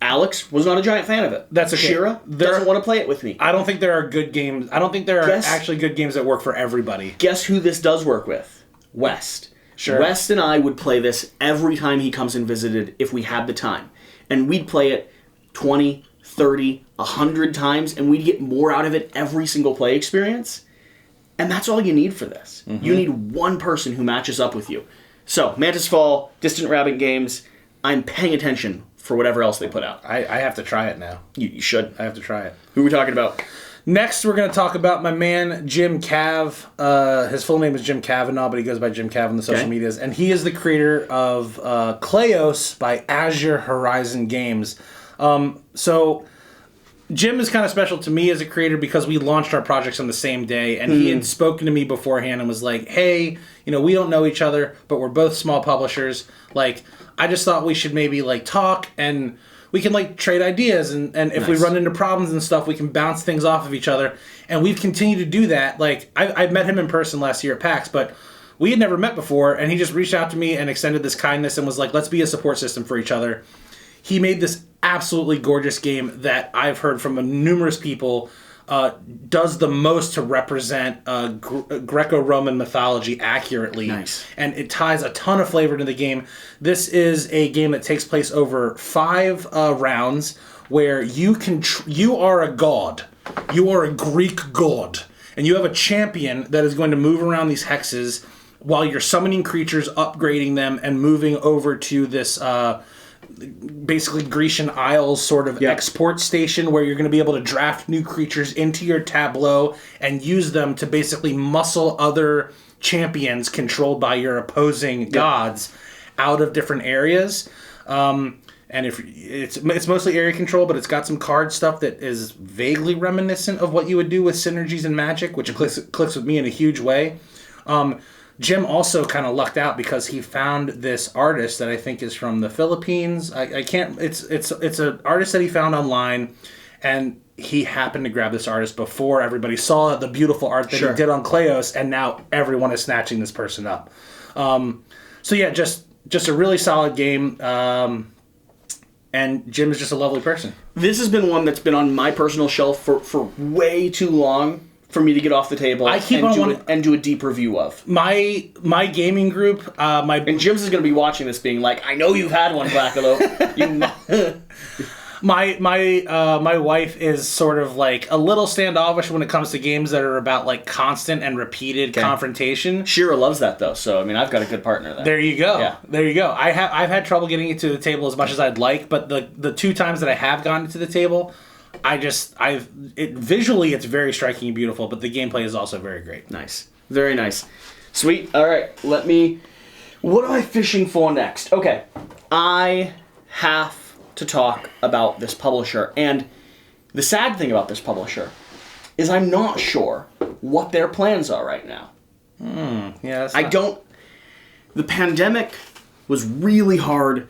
Alex was not a giant fan of it. That's okay. Shira doesn't want to play it with me. I don't think there are good games. I don't think there are actually good games that work for everybody. Guess who this does work with? West. Sure. West and I would play this every time he comes and visited if we had the time. And we'd play it 20, 30, 100 times, and we'd get more out of it every single play experience. And that's all you need for this. You need one person who matches up with you. So, Mantis Fall, Distant Rabbit Games, I'm paying attention for whatever else they put out. I have to try it now. You should. I have to try it. Who are we talking about? Next, we're going to talk about my man, Jim Cav. His full name is Jim Cavanaugh, but he goes by Jim Cav on the social medias. And he is the creator of Flyos by Azure Horizon Games. So Jim is kind of special to me as a creator because we launched our projects on the same day. And he had spoken to me beforehand and was like, hey, you know, we don't know each other, but we're both small publishers. Like, I just thought we should maybe, like, talk and we can, like, trade ideas, and if we run into problems and stuff, we can bounce things off of each other. And we've continued to do that. Like, I met him in person last year at PAX, but we had never met before, and he just reached out to me and extended this kindness and was like, let's be a support system for each other. He made this absolutely gorgeous game that I've heard from numerous people does the most to represent Greco-Roman mythology accurately. Nice. And it ties a ton of flavor to the game. This is a game that takes place over 5 rounds where you are a god. You are a Greek god. And you have a champion that is going to move around these hexes while you're summoning creatures, upgrading them, and moving over to this basically Grecian Isles sort of export station where you're going to be able to draft new creatures into your tableau and use them to basically muscle other champions controlled by your opposing gods out of different areas. And if it's mostly area control, but it's got some card stuff that is vaguely reminiscent of what you would do with synergies and Magic, which clicks with me in a huge way. Jim also kind of lucked out because he found this artist that I think is from the Philippines. I can't. It's an artist that he found online, and he happened to grab this artist before everybody saw the beautiful art that he did on Flyos, and now everyone is snatching this person up. So yeah, just a really solid game. And Jim is just a lovely person. This has been one that's been on my personal shelf for way too long for me to get off the table and do a deep review of. My gaming group, and Jim's is going to be watching this being like, I know you've had one, Quackalope. My wife is sort of like a little standoffish when it comes to games that are about like constant and repeated confrontation. Shira loves that though, so I mean I've got a good partner there. There you go. Yeah. There you go. I've had trouble getting it to the table as much as I'd like, but the 2 times that I have gotten it to the table, visually it's very striking and beautiful, but the gameplay is also very great. Nice. Very nice. Sweet. All right, what am I fishing for next? Okay. I have to talk about this publisher, and the sad thing about this publisher is I'm not sure what their plans are right now. The pandemic was really hard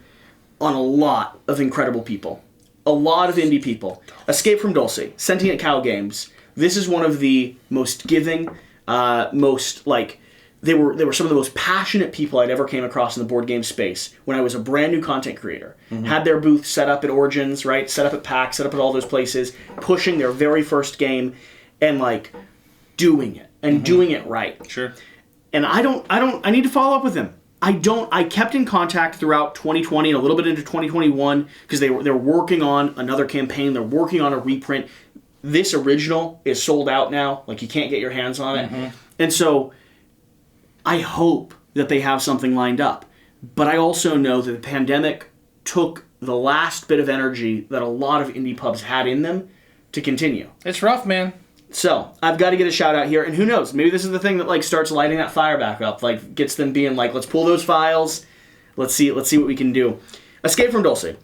on a lot of incredible people. A lot of indie people. Escape from Dulce, Sentient Cow Games. This is one of the most giving, they were some of the most passionate people I'd ever came across in the board game space when I was a brand new content creator. Had their booth set up at Origins, right? Set up at PAX, set up at all those places, pushing their very first game and like doing it and doing it right. Sure. And I need to follow up with them. I kept in contact throughout 2020 and a little bit into 2021 because they were working on another campaign. They're working on a reprint. This original is sold out now. Like, you can't get your hands on it. And so I hope that they have something lined up. But I also know that the pandemic took the last bit of energy that a lot of indie pubs had in them to continue. It's rough, man. So, I've got to get a shout out here, and who knows, maybe this is the thing that, like, starts lighting that fire back up, like, gets them being like, let's pull those files, let's see what we can do. Escape from Dulce.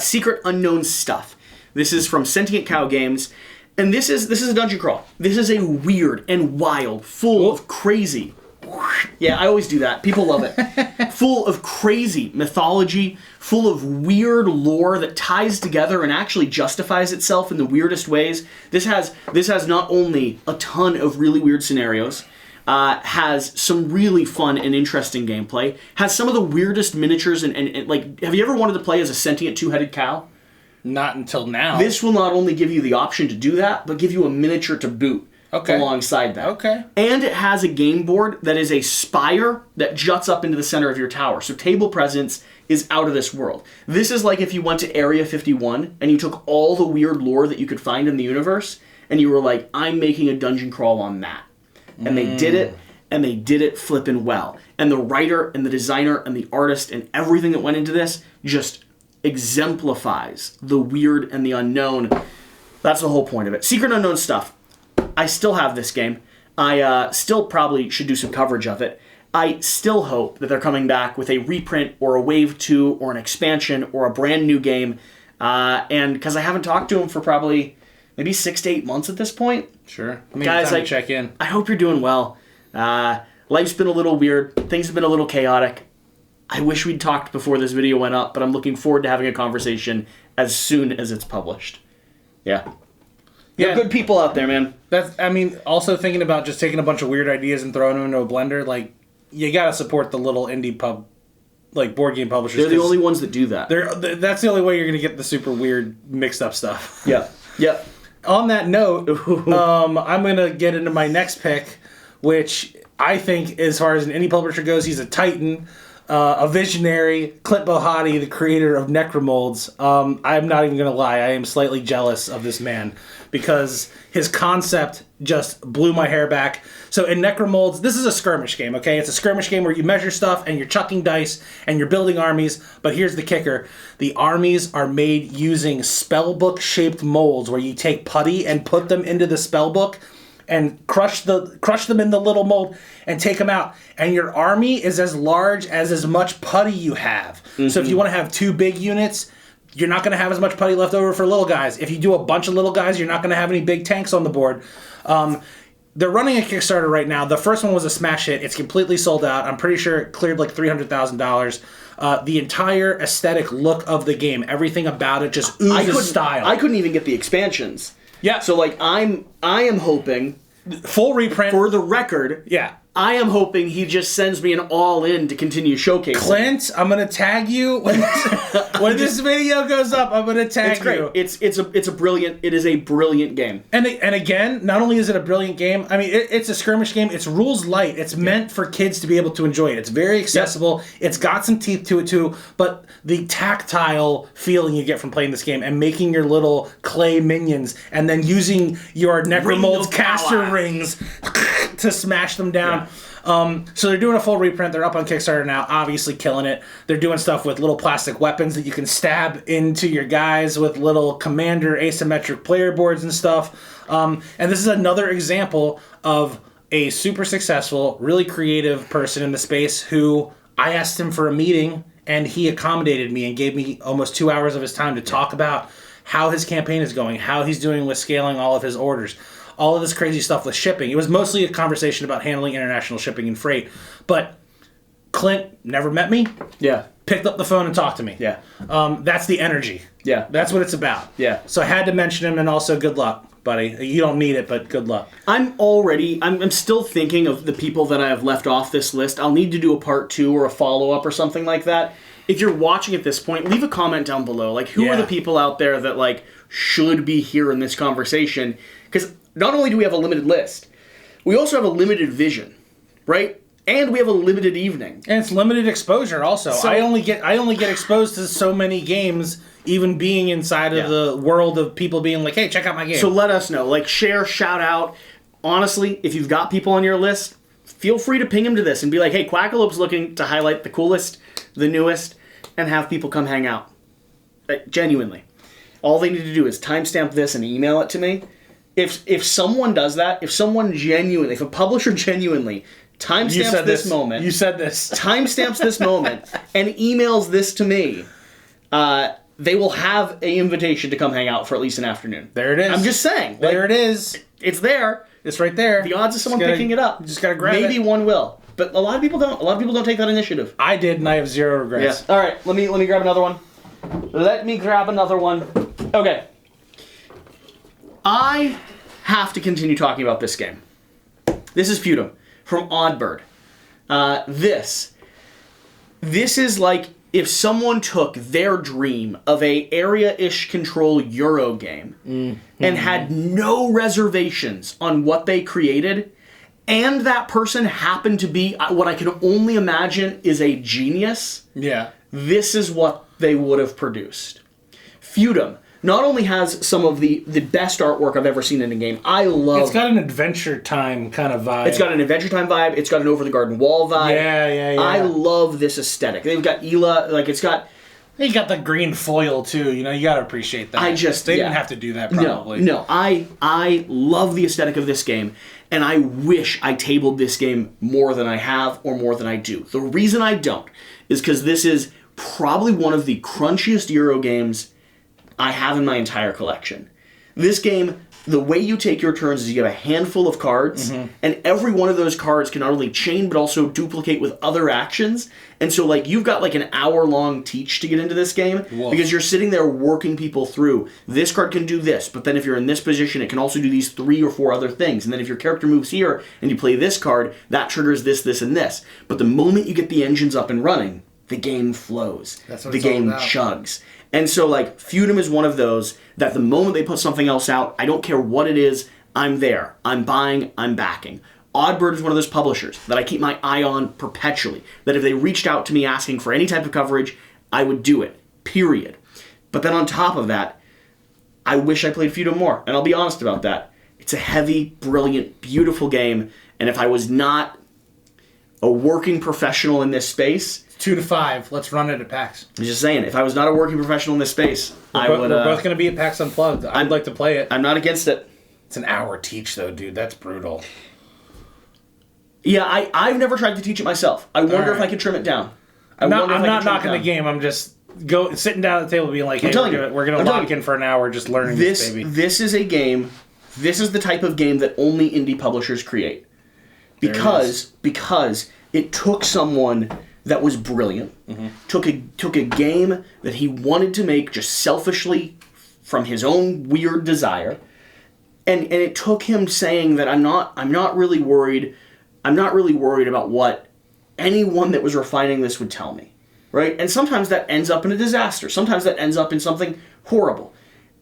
Secret Unknown Stuff. This is from Sentient Cow Games, and this is a dungeon crawl. This is a weird and wild, full of crazy... Yeah, I always do that. People love it. Full of crazy mythology, full of weird lore that ties together and actually justifies itself in the weirdest ways. This has not only a ton of really weird scenarios, has some really fun and interesting gameplay, has some of the weirdest miniatures and like, have you ever wanted to play as a sentient two-headed cow? Not until now. This will not only give you the option to do that, but give you a miniature to boot. Okay. Alongside that. Okay. And it has a game board that is a spire that juts up into the center of your tower. So table presence is out of this world. This is like if you went to Area 51 and you took all the weird lore that you could find in the universe and you were like, I'm making a dungeon crawl on that. And they did it, and they did it flippin' well. And the writer and the designer and the artist and everything that went into this just exemplifies the weird and the unknown. That's the whole point of it. Secret Unknown Stuff. I still have this game. I still probably should do some coverage of it. I still hope that they're coming back with a reprint or a Wave 2 or an expansion or a brand new game. And because I haven't talked to them for probably maybe 6 to 8 months at this point. Sure. Guys, I check in. I hope you're doing well. Life's been a little weird. Things have been a little chaotic. I wish we'd talked before this video went up, but I'm looking forward to having a conversation as soon as it's published. Yeah. There are good people out there, man. Also thinking about just taking a bunch of weird ideas and throwing them into a blender, like, you gotta support the little indie board game publishers. They're the only ones that do that. That's the only way you're gonna get the super weird, mixed up stuff. Yeah. On that note, I'm gonna get into my next pick, which I think, as far as an indie publisher goes, he's a titan. A visionary, Clint Bohatti, the creator of Necromolds. I'm not even going to lie, I am slightly jealous of this man because his concept just blew my hair back. So in Necromolds, this is a skirmish game, okay? It's a skirmish game where you measure stuff and you're chucking dice and you're building armies, but here's the kicker. The armies are made using spellbook-shaped molds where you take putty and put them into the spellbook and crush them in the little mold and take them out. And your army is as large as much putty you have. Mm-hmm. So if you want to have 2 big units, you're not going to have as much putty left over for little guys. If you do a bunch of little guys, you're not going to have any big tanks on the board. They're running a Kickstarter right now. The first one was a smash hit. It's completely sold out. I'm pretty sure it cleared like $300,000. The entire aesthetic look of the game, everything about it just oozes style. I couldn't even get the expansions. Yeah. So like I am hoping full reprint for the record. Yeah. I am hoping he just sends me an all-in to continue showcasing. Clint, I'm gonna tag you when this video goes up. I'm gonna tag it's great. you. It is a brilliant game. And again, not only is it a brilliant game, I mean it's a skirmish game. It's rules light. It's meant for kids to be able to enjoy it. It's very accessible. Yep. It's got some teeth to it too, but the tactile feeling you get from playing this game and making your little clay minions and then using your Necromolds caster rings to smash them down. Yeah. So they're doing a full reprint. They're up on Kickstarter now, obviously killing it. They're doing stuff with little plastic weapons that you can stab into your guys with little commander asymmetric player boards and stuff. And this is another example of a super successful, really creative person in the space who I asked him for a meeting and he accommodated me and gave me almost 2 hours of his time to talk about how his campaign is going, how he's doing with scaling all of his orders. All of this crazy stuff with shipping. It was mostly a conversation about handling international shipping and freight. But Clint never met me. Yeah. Picked up the phone and talked to me. Yeah. That's the energy. Yeah. That's what it's about. Yeah. So I had to mention him, and also good luck, buddy. You don't need it, but good luck. I'm still thinking of the people that I have left off this list. I'll need to do a part 2 or a follow-up or something like that. If you're watching at this point, leave a comment down below. Like, who are the people out there that, like, should be here in this conversation? Because not only do we have a limited list, we also have a limited vision, right? And we have a limited evening. And it's limited exposure also. So, I only get exposed to so many games, even being inside of the world of people being like, hey, check out my game. So let us know. Like, share, shout out. Honestly, if you've got people on your list, feel free to ping them to this and be like, hey, Quackalope's looking to highlight the coolest, the newest, and have people come hang out. Genuinely. All they need to do is timestamp this and email it to me. If someone does that, if a publisher genuinely timestamps this moment. You said this. Timestamps this moment and emails this to me, they will have an invitation to come hang out for at least an afternoon. There it is. I'm just saying. There it is. It's there. It's right there. The odds of someone picking it up. You just gotta grab it. Maybe one will. But a lot of people don't. A lot of people don't take that initiative. I did, and I have zero regrets. Yeah. All right. Let me grab another one. Okay. I have to continue talking about this game. This is Feudum from Oddbird. This is like if someone took their dream of a area-ish control Euro game and had no reservations on what they created, and that person happened to be what I can only imagine is a genius. Yeah. This is what they would have produced. Feudum not only has some of the best artwork I've ever seen in a game. It's got an Adventure Time kind of vibe. It's got an Adventure Time vibe. It's got an Over the Garden Wall vibe. Yeah. I love this aesthetic. They've got Ela, You got the green foil too. You gotta appreciate that. They didn't have to do that probably. No. I love the aesthetic of this game, and I wish I tabled this game more than I have or more than I do. The reason I don't is because this is probably one of the crunchiest Euro games I have in my entire collection. This game, the way you take your turns is you have a handful of cards, and every one of those cards can not only chain, but also duplicate with other actions. And so, you've got, an hour-long teach to get into this game, because you're sitting there working people through. This card can do this, but then if you're in this position, it can also do these 3 or 4 other things. And then if your character moves here, and you play this card, that triggers this, this, and this. But the moment you get the engines up and running, the game flows. That's what the game chugs. And so, Feudum is one of those that the moment they put something else out, I don't care what it is, I'm there. I'm buying, I'm backing. Oddbird is one of those publishers that I keep my eye on perpetually. That if they reached out to me asking for any type of coverage, I would do it. Period. But then on top of that, I wish I played Feudum more. And I'll be honest about that. It's a heavy, brilliant, beautiful game. And if I was not a working professional in this space... 2 to 5. Let's run it at PAX. I'm just saying, if I was not a working professional in this space, I would... We're both going to be at PAX Unplugged. I'd like to play it. I'm not against it. It's an hour teach, though, dude. That's brutal. Yeah, I've never tried to teach it myself. I wonder if I could trim it down. I'm not knocking the game. I'm just sitting down at the table being like, hey, we're going to lock in for an hour just learning this baby. This is a game... This is the type of game that only indie publishers create. Because it took someone... that was brilliant, took a game that he wanted to make just selfishly from his own weird desire, and it took him saying that I'm not really worried about what anyone that was refining this would tell me, right? And sometimes that ends up in a disaster. Sometimes that ends up in something horrible,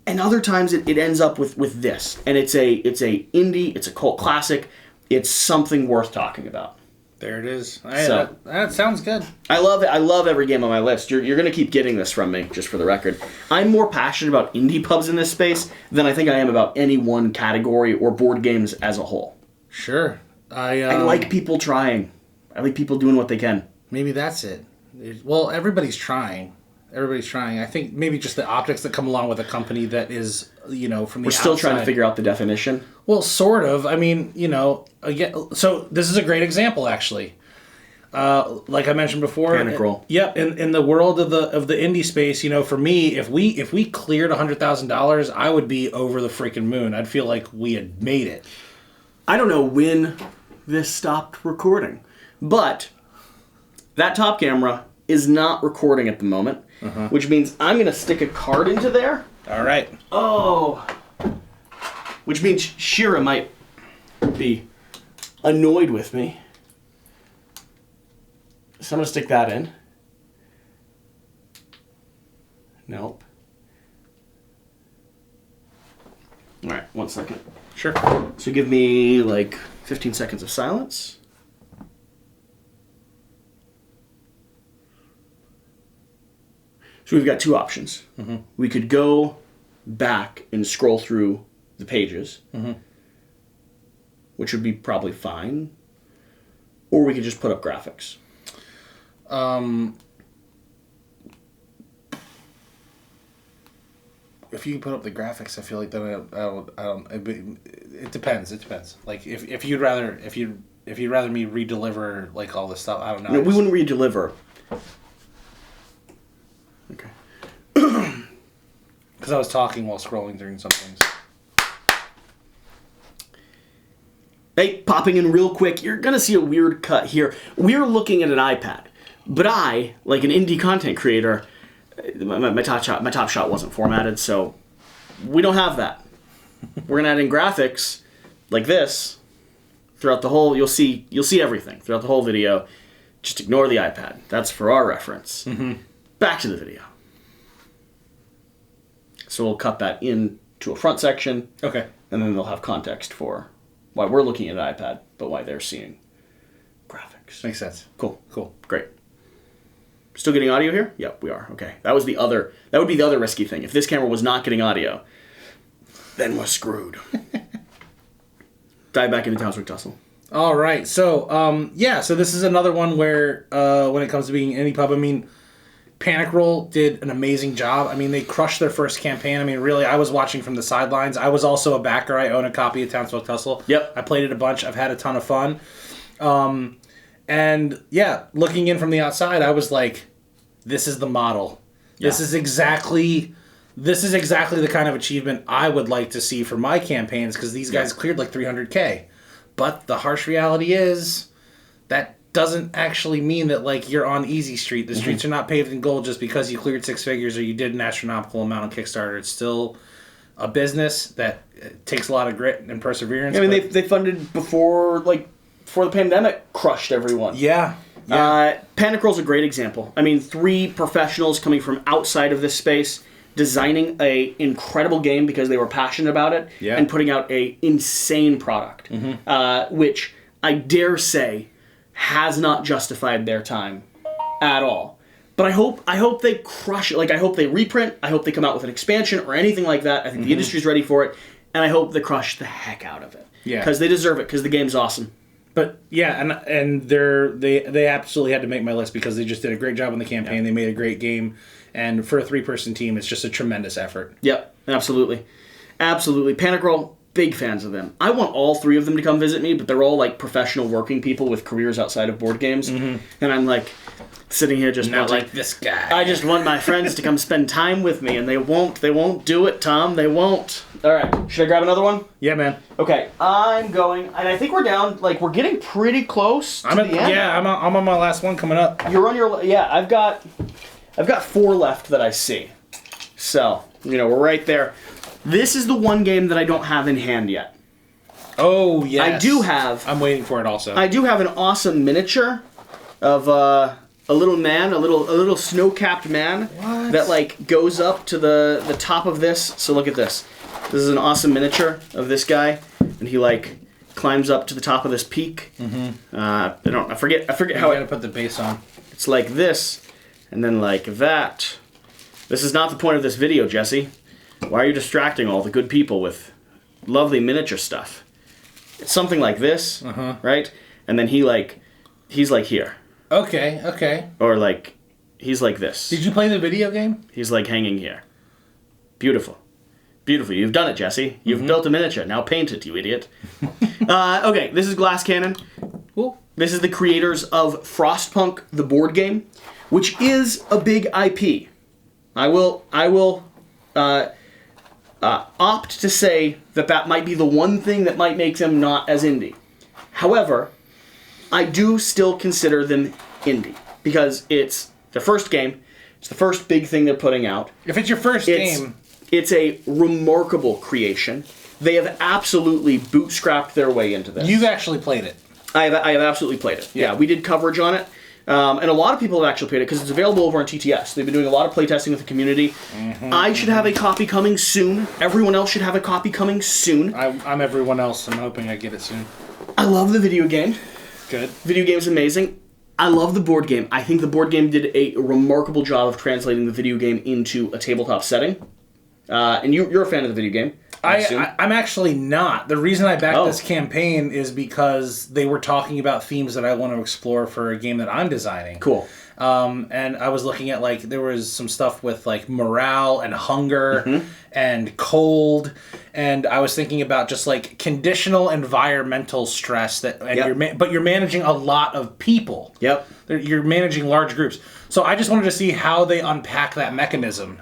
and other times it ends up with this, and it's a indie, it's a cult classic, it's something worth talking about. There it is. That sounds good. I love it. I love every game on my list. You're going to keep getting this from me, just for the record. I'm more passionate about indie pubs in this space than I think I am about any one category or board games as a whole. Sure. I like people trying. I like people doing what they can. Maybe that's it. Well, everybody's trying. I think maybe just the optics that come along with a company that is, from the outside. We're still trying to figure out the definition. Well, sort of. I mean, again, so this is a great example, actually. Like I mentioned before. Panic roll. Yep. In the world of the indie space, for me, if we cleared $100,000, I would be over the freaking moon. I'd feel like we had made it. I don't know when this stopped recording, but that top camera is not recording at the moment, which means I'm going to stick a card into there. All right. Oh. Which means Shira might be annoyed with me. So I'm going to stick that in. Nope. All right, 1 second. Sure. So give me 15 seconds of silence. So we've got 2 options. We could go back and scroll through the pages, which would be probably fine, or we could just put up graphics. if you can put up the graphics, I feel like then I don't. It depends. It depends. Like if you'd rather me redeliver like all this stuff, I don't know. No, we wouldn't redeliver. Okay. Because I was talking while scrolling during some things. Hey, popping in real quick, you're going to see a weird cut here. We're looking at an iPad, but I, like an indie content creator, my top shot wasn't formatted, so we don't have that. We're going to add in graphics like this throughout the whole, you'll see everything throughout the whole video. Just ignore the iPad. That's for our reference. Mm-hmm. Back to the video. So we'll cut that into a front section. Okay. And then they'll have context for why we're looking at an iPad, but why they're seeing graphics. Makes sense. Cool. Cool. Great. Still getting audio here? Yep, we are. Okay. That would be the other risky thing. If this camera was not getting audio, then we're screwed. Dive back into Townswick Tussle. All right. So, so this is another one where, when it comes to being indie pub, I mean, Panic Roll did an amazing job. I mean, they crushed their first campaign. I mean, really, I was watching from the sidelines. I was also a backer. I own a copy of Townswick Tussle. Yep. I played it a bunch. I've had a ton of fun. And yeah, looking in from the outside, I was like, this is the model. Yeah. This is exactly the kind of achievement I would like to see for my campaigns, because these guys cleared like 300K. But the harsh reality is that doesn't actually mean that like you're on easy street. The streets are not paved in gold just because you cleared 6 figures or you did an astronomical amount on Kickstarter. It's still a business that takes a lot of grit and perseverance. I mean, they funded before the pandemic crushed everyone. Yeah. Panic Roll's a great example. I mean, 3 professionals coming from outside of this space, designing a incredible game because they were passionate about it, and putting out a insane product, which I dare say has not justified their time at all. But I hope they crush it. Like, I hope they reprint. I hope they come out with an expansion or anything like that. I think the industry's ready for it, and I hope they crush the heck out of it. Yeah, because they deserve it. Because the game's awesome. But yeah, and they absolutely had to make my list because they just did a great job on the campaign. They made a great game, and for a 3-person team, it's just a tremendous effort. Yep, absolutely. Panic Roll, big fans of them. I want all 3 of them to come visit me, but they're all like professional working people with careers outside of board games, and I'm like sitting here just not like this guy. I just want my friends to come spend time with me, and they won't do it, Tom. They won't. All right, should I grab another one? Yeah, man. Okay, I'm going, and I think we're down. Like, we're getting pretty close to the end. Yeah, I'm on my last one coming up. You're on your I've got 4 left that I see. So we're right there. This is the one game that I don't have in hand yet. Oh, yes. I do have. I'm waiting for it also. I do have an awesome miniature of a little man, a little snow-capped man that like goes up to the top of this. So look at this. This is an awesome miniature of this guy, and he like climbs up to the top of this peak. I forget how you gotta put the base on. It's like this, and then like that. This is not the point of this video, Jesse. Why are you distracting all the good people with lovely miniature stuff? It's something like this, right? And then he's like here. Okay. Or like, he's like this. Did you play the video game? He's like hanging here. Beautiful. You've done it, Jesse. You've built a miniature. Now paint it, you idiot. Okay, this is Glass Cannon. Cool. This is the creators of Frostpunk, the board game, which is a big IP. I will opt to say that might be the one thing that might make them not as indie. However, I do still consider them indie because it's their first game. It's the first big thing they're putting out. If it's your first game, it's a remarkable creation. They have absolutely bootstrapped their way into this. You've actually played it. I have absolutely played it. Yeah, we did coverage on it. And a lot of people have actually played it because it's available over on TTS. They've been doing a lot of playtesting with the community. I should have a copy coming soon. Everyone else should have a copy coming soon. I'm everyone else. I'm hoping I get it soon. I love the video game. Good. Video game's amazing. I love the board game. I think the board game did a remarkable job of translating the video game into a tabletop setting. And you're a fan of the video game. I'm actually not. The reason I backed this campaign is because they were talking about themes that I want to explore for a game that I'm designing. Cool. And I was looking at, like, there was some stuff with, like, morale and hunger and cold, and I was thinking about just, like, conditional environmental stress but you're managing a lot of people. Yep. You're managing large groups. So I just wanted to see how they unpack that mechanism.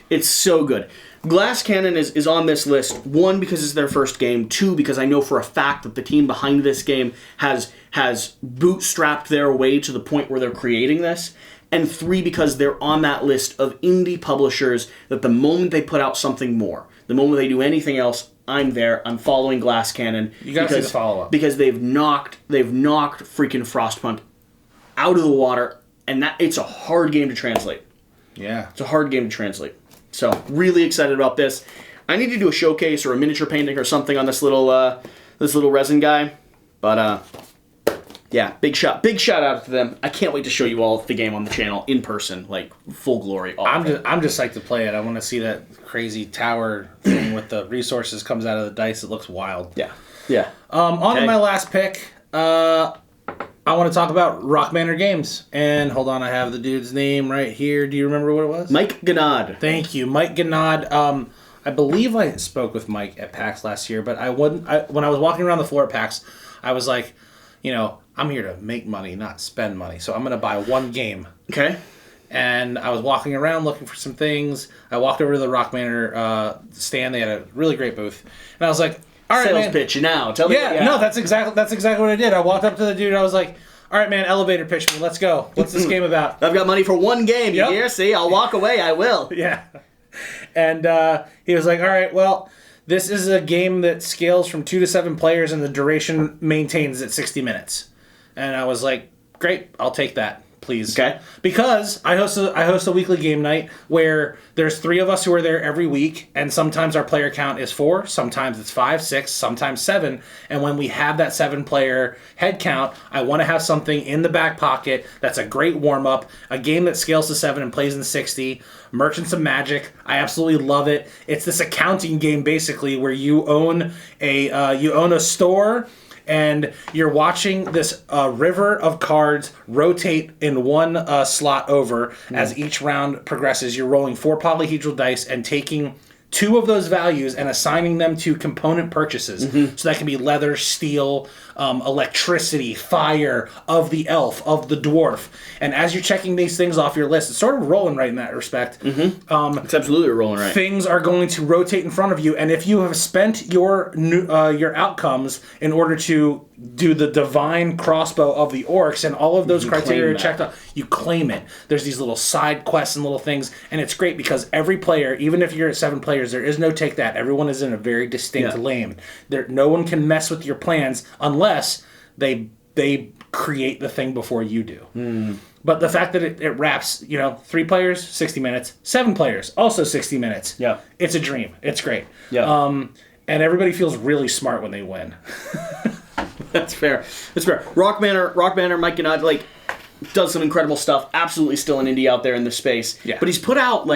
It's so good. Glass Cannon is on this list, 1, because it's their first game, 2, because I know for a fact that the team behind this game has bootstrapped their way to the point where they're creating this, and 3, because they're on that list of indie publishers that the moment they put out something more, the moment they do anything else, I'm there. I'm following Glass Cannon. You gotta see the follow-up. Because they've knocked freaking Frostpunk out of the water, and it's a hard game to translate. Yeah. It's a hard game to translate. So, really excited about this. I need to do a showcase or a miniature painting or something on this little resin guy. But, yeah, big shout out to them. I can't wait to show you all the game on the channel in person, like, full glory. I'm just psyched to play it. I want to see that crazy tower thing with the resources comes out of the dice. It looks wild. Yeah. Yeah. On to my last pick. I want to talk about Mannor Games. And hold on, I have the dude's name right here. Do you remember what it was? Mike Ganad. Thank you, Mike Ganad. I believe I spoke with Mike at PAX last year, but when I was walking around the floor at PAX, I was like, I'm here to make money, not spend money. So I'm going to buy one game. Okay. And I was walking around looking for some things. I walked over to the Mannor stand. They had a really great booth. And I was like, all right, sales pitch now. Tell me. Yeah, no, that's exactly what I did. I walked up to the dude and I was like, all right, man, elevator pitch me. Let's go. What's this game about? I've got money for one game. You hear? See, I'll walk away. I will. Yeah. And he was like, all right, well, this is a game that scales from 2 to 7 players and the duration maintains at 60 minutes. And I was like, great, I'll take that. Please. Okay. Because I host a weekly game night where there's 3 of us who are there every week, and sometimes our player count is 4, sometimes it's 5, 6, sometimes 7. And when we have that 7-player head count, I want to have something in the back pocket that's a great warm-up, a game that scales to 7 and plays in 60, Merchants of Magic. I absolutely love it. It's this accounting game basically where you own a store. And you're watching this river of cards rotate in one slot over as each round progresses. You're rolling 4 polyhedral dice and taking 2 of those values and assigning them to component purchases. So that can be leather, steel, electricity, fire, of the elf, of the dwarf. And as you're checking these things off your list, it's sort of rolling right in that respect. It's absolutely rolling right. Things are going to rotate in front of you, and if you have spent your outcomes in order to do the divine crossbow of the orcs and all of those criteria checked off, you claim it. There's these little side quests and little things, and it's great because every player, even if you're at 7 players, there is no take that. Everyone is in a very distinct lane. No one can mess with your plans unless they create the thing before you do. But the fact that it wraps, 3 players, 60 minutes, 7 players, also 60 minutes. Yeah. It's a dream. It's great. Yeah. And everybody feels really smart when they win. That's fair. That's fair. Mannor, Mike Ganad, does some incredible stuff. Absolutely still an indie out there in this space. Yeah. But he's put out,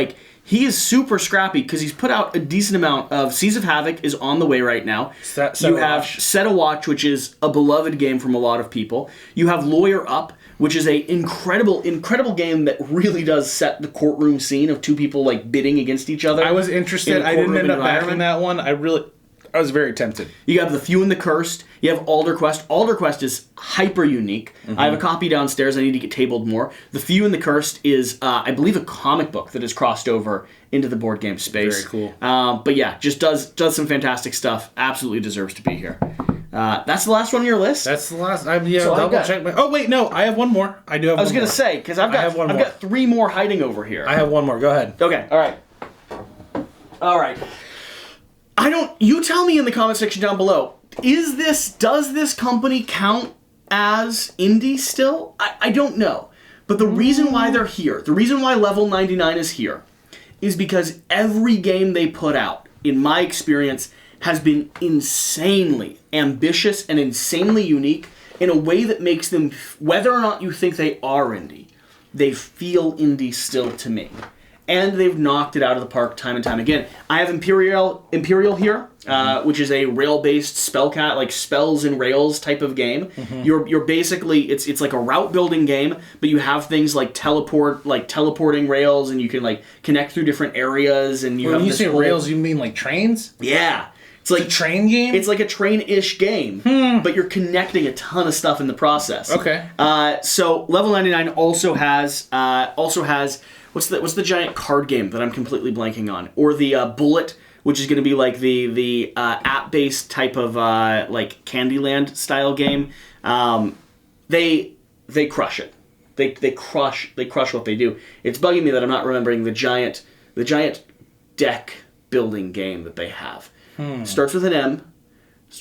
he is super scrappy because he's put out a decent amount of Seas of Havoc is on the way right now. You have Set a Watch, which is a beloved game from a lot of people. You have Lawyer Up, which is a incredible game that really does set the courtroom scene of 2 people bidding against each other. I was interested. I didn't end up backing that one. I was very tempted. You have The Few and the Cursed. You have Alderquest. Alderquest is hyper unique. I have a copy downstairs. I need to get tabled more. The Few and the Cursed is, I believe, a comic book that has crossed over into the board game space. Very cool. But yeah, just does some fantastic stuff. Absolutely deserves to be here. That's the last one on your list? That's the last. Double check my... Oh, wait, no. I have one more. I do have one more. I was going to say, because I've got 3 more hiding over here. I have one more. Go ahead. Okay. All right. You tell me in the comment section down below, does this company count as indie still? I don't know. But the reason why they're here, the reason why Level 99 is here, is because every game they put out, in my experience, has been insanely ambitious and insanely unique in a way that makes them, whether or not you think they are indie, they feel indie still to me. and they've knocked it out of the park time and time again. I have Imperial here, which is a rail-based like spells and rails type of game. You're basically it's like a route building game, but you have things like teleporting rails, and you can like connect through different areas. And when you say rails, you mean like trains? Yeah. It's like a train game? It's like a train-ish game, but you're connecting a ton of stuff in the process. Okay. So Level 99 also has what's the giant card game that I'm completely blanking on, or the Bullet, which is going to be like the app-based type of like Candyland style game. They crush it. They crush what they do. It's bugging me that I'm not remembering the giant deck building game that they have. Starts with an M.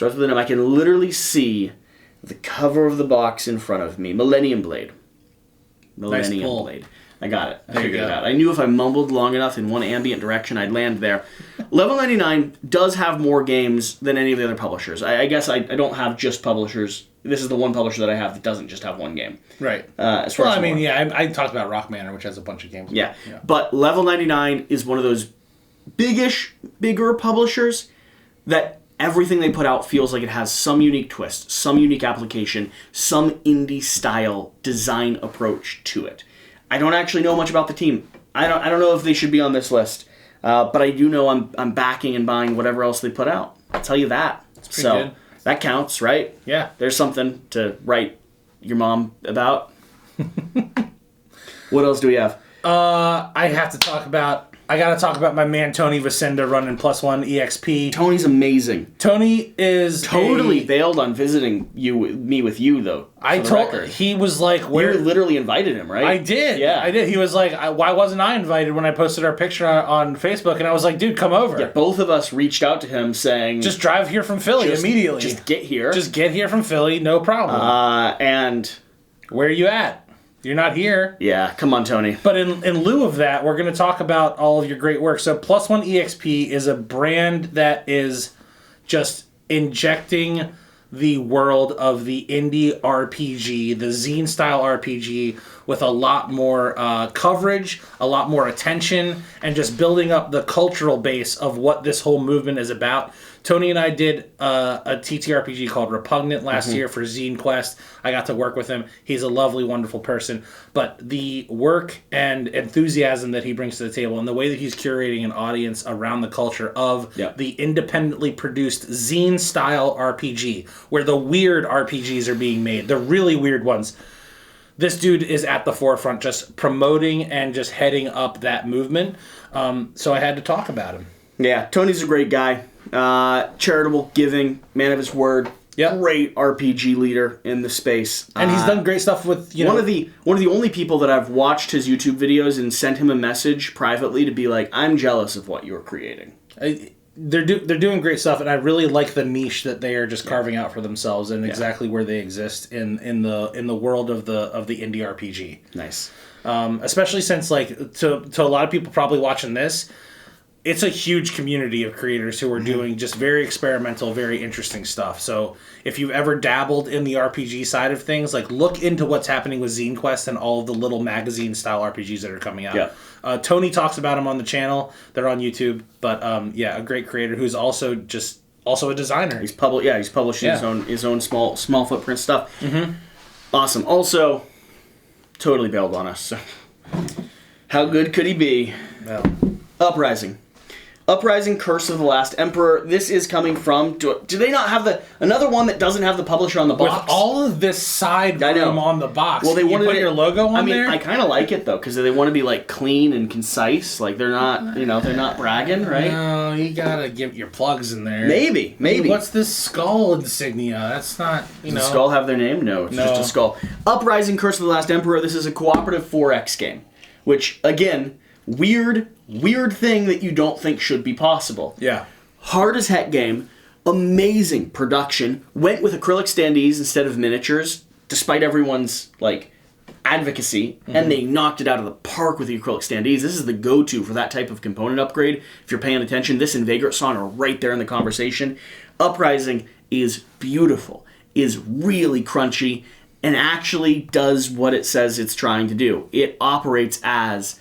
I can literally see the cover of the box in front of me. Millennium Blade. Nice pull. Blade. I got it. There you Figured go. it out. I knew if I mumbled long enough in one ambient direction, I'd land there. Level 99 does have more games than any of the other publishers. I guess I don't have just publishers. This is the one publisher that I have that doesn't just have one game. Right. As far as I talked about Rock Manor, which has a bunch of games. Yeah. But Level 99 is one of those bigger publishers that everything they put out feels like it has some unique twist, some unique application, some indie-style design approach to it. I don't actually know much about the team. I don't know if they should be on this list, but I do know I'm backing and buying whatever else they put out. I'll tell you that. That's pretty good. That counts, right? Yeah. There's something to write your mom about. What else do we have? I gotta talk about my man Tony Vicinda running +1 EXP. Tony's amazing. Tony is totally bailed on visiting me with you though. He was like, "Where?" You literally invited him, right? I did. Yeah, I did. He was like, "Why wasn't I invited?" When I posted our picture on Facebook, and I was like, "Dude, come over." Yeah, both of us reached out to him saying, "Just drive here from Philly immediately. Just get here. Just get here from Philly, no problem." And where are you at? You're not here. Yeah, come on, Tony. But in lieu of that, we're going to talk about all of your great work. So +1 EXP is a brand that is just injecting the world of the indie RPG, the zine-style RPG, with a lot more coverage, a lot more attention, and just building up the cultural base of what this whole movement is about. Tony and I did a TTRPG called Repugnant last year for Zine Quest. I got to work with him. He's a lovely, wonderful person. But the work and enthusiasm that he brings to the table and the way that he's curating an audience around the culture of the independently produced zine-style RPG, where the weird RPGs are being made, the really weird ones. This dude is at the forefront just promoting and just heading up that movement. So I had to talk about him. Yeah, Tony's a great guy. Charitable, giving, man of his word. Yep. Great RPG leader in the space. And he's done great stuff with, one of the only people that I've watched his YouTube videos and sent him a message privately to be like, I'm jealous of what you're creating. They're doing great stuff, and I really like the niche that they are just carving out for themselves and exactly where they exist in the world of the indie RPG. Nice. Especially since, like, to a lot of people probably watching this, it's a huge community of creators who are doing just very experimental, very interesting stuff. So if you've ever dabbled in the RPG side of things, like, look into what's happening with Zine Quest and all of the little magazine-style RPGs that are coming out. Yeah. Tony talks about them on the channel. They're on YouTube. But, a great creator who's also a designer. He's publishing his own small footprint stuff. Mm-hmm. Awesome. Also, totally bailed on us. So. How good could he be? Well. Uprising, Curse of the Last Emperor. This is coming from... Do they not have another one that doesn't have the publisher on the box? With all of this side room on the box. Well, they wanted to put your logo on there? I kind of like it, though, because they want to be, like, clean and concise. Like, they're not, they're not bragging, right? No, you gotta get your plugs in there. Maybe. What's this skull insignia? That's not, Does the skull have their name? No, it's just a skull. Uprising, Curse of the Last Emperor. This is a cooperative 4X game, which, again... Weird thing that you don't think should be possible. Yeah. Hard as heck game. Amazing production. Went with acrylic standees instead of miniatures, despite everyone's, like, advocacy. Mm-hmm. And they knocked it out of the park with the acrylic standees. This is the go-to for that type of component upgrade. If you're paying attention, this and Vagrant Song are right there in the conversation. Uprising is beautiful, is really crunchy, and actually does what it says it's trying to do. It operates as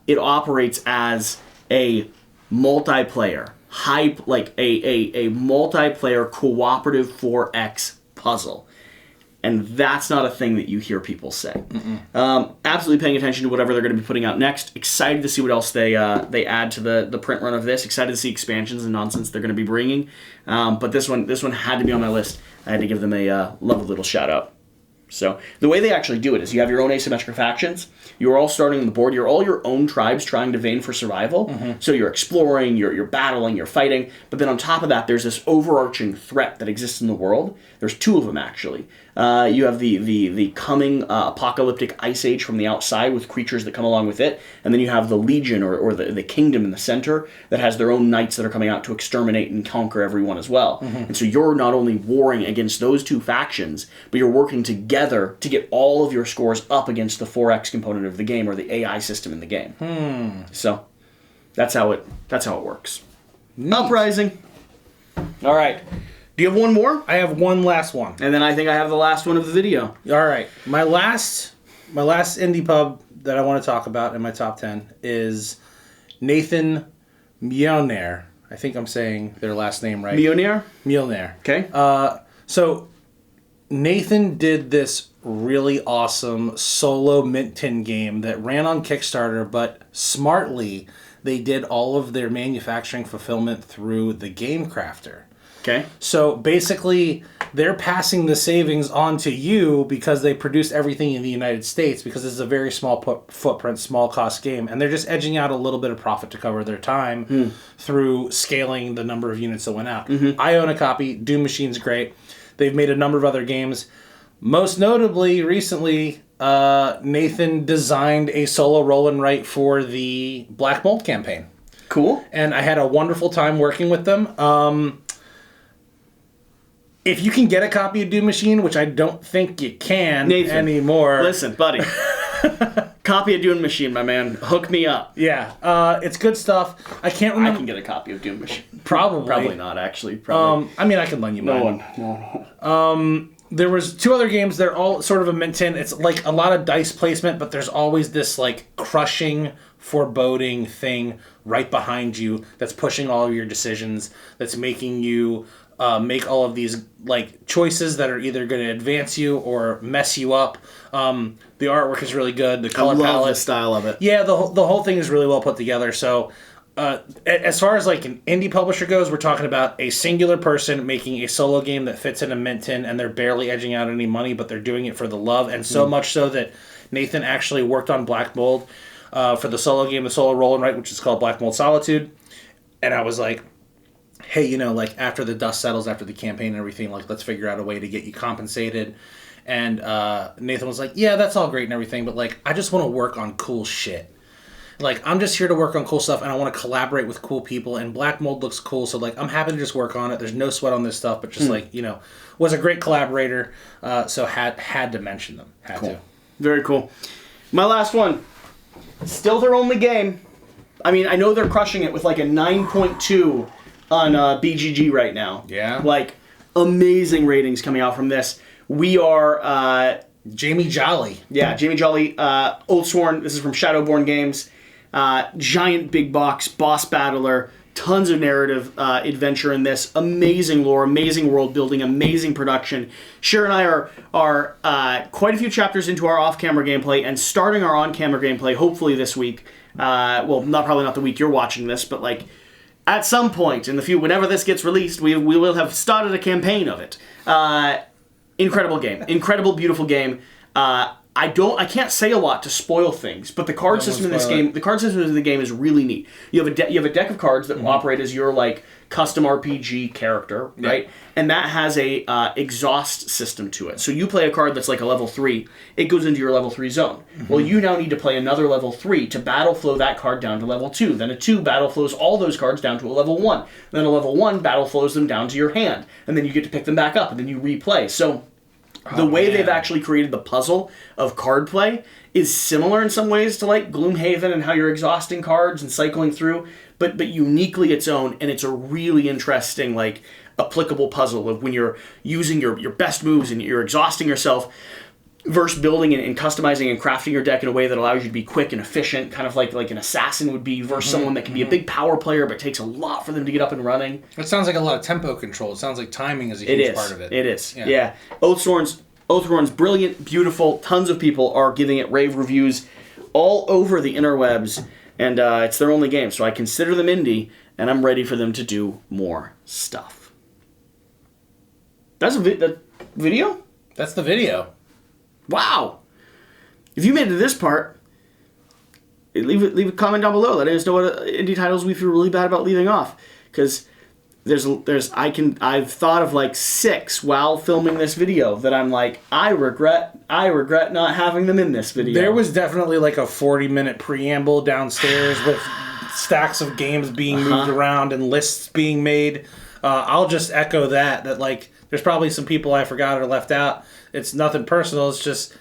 it operates as a multiplayer, a multiplayer cooperative 4X puzzle. And that's not a thing that you hear people say. Absolutely paying attention to whatever they're going to be putting out next. Excited to see what else they add to the print run of this. Excited to see expansions and nonsense they're going to be bringing. But this one had to be on my list. I had to give them a lovely little shout out. So the way they actually do it is you have your own asymmetric factions. You're all starting on the board. You're all your own tribes trying to vein for survival. So you're exploring, you're battling, you're fighting. But then on top of that, there's this overarching threat that exists in the world. There's two of them, actually. You have the coming apocalyptic ice age from the outside with creatures that come along with it. And then you have the legion or the kingdom in the center that has their own knights that are coming out to exterminate and conquer everyone as well. And so you're not only warring against those two factions, but you're working together to get all of your scores up against the 4X component of the game or the AI system in the game. So that's how it works. Uprising. All right. Do you have one more? I have one last one. And then I think I have the last one of the video. All right. My last indie pub that I want to talk about in my top 10 is Nathan Meunier. I think I'm saying their last name right. Meunier? Meunier. Okay. So Nathan did this really awesome solo mint tin game that ran on Kickstarter, but smartly they did all of their manufacturing fulfillment through the Game Crafter. Okay. So basically, they're passing the savings on to you because they produce everything in the United States because it's a very small footprint, small cost game. And they're just edging out a little bit of profit to cover their time through scaling the number of units that went out. I own a copy. Doom Machine's great. They've made a number of other games. Most notably, recently, Nathan designed a solo roll and write for the Black Mold campaign. Cool. And I had a wonderful time working with them. If you can get a copy of Doom Machine, which I don't think you can Nathan, anymore. Listen, buddy. Copy of Doom Machine, my man. Hook me up. Yeah. It's good stuff. I can't remember. I can get a copy of Doom Machine. Probably not, actually. Probably. I mean, I can lend you mine. No. There was two other games. They're all sort of a mint tin. It's like a lot of dice placement, but there's always this like crushing, foreboding thing right behind you that's pushing all of your decisions, that's making you make all of these like choices that are either going to advance you or mess you up. The artwork is really good. The color palette, I love the style of it. Yeah, the whole thing is really well put together. So, as far as like an indie publisher goes, we're talking about a singular person making a solo game that fits in a mint tin, and they're barely edging out any money, but they're doing it for the love, and so much so that Nathan actually worked on Black Mold for the solo game, the solo roll and write, which is called Black Mold Solitude. And I was like, hey, you know, like after the dust settles, after the campaign and everything, like let's figure out a way to get you compensated. And Nathan was like, yeah, that's all great and everything, but like I just want to work on cool shit. Like I'm just here to work on cool stuff, and I want to collaborate with cool people. And Black Mold looks cool, so like I'm happy to just work on it. There's no sweat on this stuff, but just like, you know, was a great collaborator. So had to mention them. Had cool. to. Very cool. My last one. Still their only game. I mean, I know they're crushing it with like a 9.2 on BGG right now. Yeah. Like, amazing ratings coming out from this. We are... Jamie Jolly. Yeah, Jamie Jolly. Oathsworn. This is from Shadowborn Games. Giant big box, boss battler. Tons of narrative adventure in this. Amazing lore, amazing world building, amazing production. Cher and I are quite a few chapters into our off-camera gameplay and starting our on-camera gameplay hopefully this week. Well, probably not the week you're watching this, but like at some point in the future, whenever this gets released, we will have started a campaign of it. Incredible game, incredible, beautiful game. I can't say a lot to spoil things, but the card system in this game, the card system in the game is really neat. You have a deck of cards that operate as your like custom RPG character, right? Yeah. And that has a exhaust system to it. So you play a card that's like a level 3, it goes into your level 3 zone. Well, you now need to play another level 3 to battle flow that card down to level 2. Then a 2 battle flows all those cards down to a level 1. Then a level 1 battle flows them down to your hand, and then you get to pick them back up, and then you replay. So the way they've actually created the puzzle of card play is similar in some ways to like Gloomhaven and how you're exhausting cards and cycling through, but uniquely its own, and it's a really interesting like applicable puzzle of when you're using your best moves and you're exhausting yourself. versus building and customizing and crafting your deck in a way that allows you to be quick and efficient, kind of like an assassin would be, versus someone that can be a big power player but takes a lot for them to get up and running. It sounds like a lot of tempo control. It sounds like timing is a huge part of it. It is. Yeah. Oathsworn's brilliant, beautiful. Tons of people are giving it rave reviews all over the interwebs, and it's their only game, so I consider them indie, and I'm ready for them to do more stuff. That's the video? That's the video. Wow! If you made it to this part, leave a comment down below. Let us know what indie titles we feel really bad about leaving off, because I've thought of like 6 while filming this video that I'm like, I regret not having them in this video. There was definitely like a 40-minute preamble downstairs with stacks of games being moved around and lists being made. I'll just echo that like there's probably some people I forgot or left out. It's nothing personal. It's just,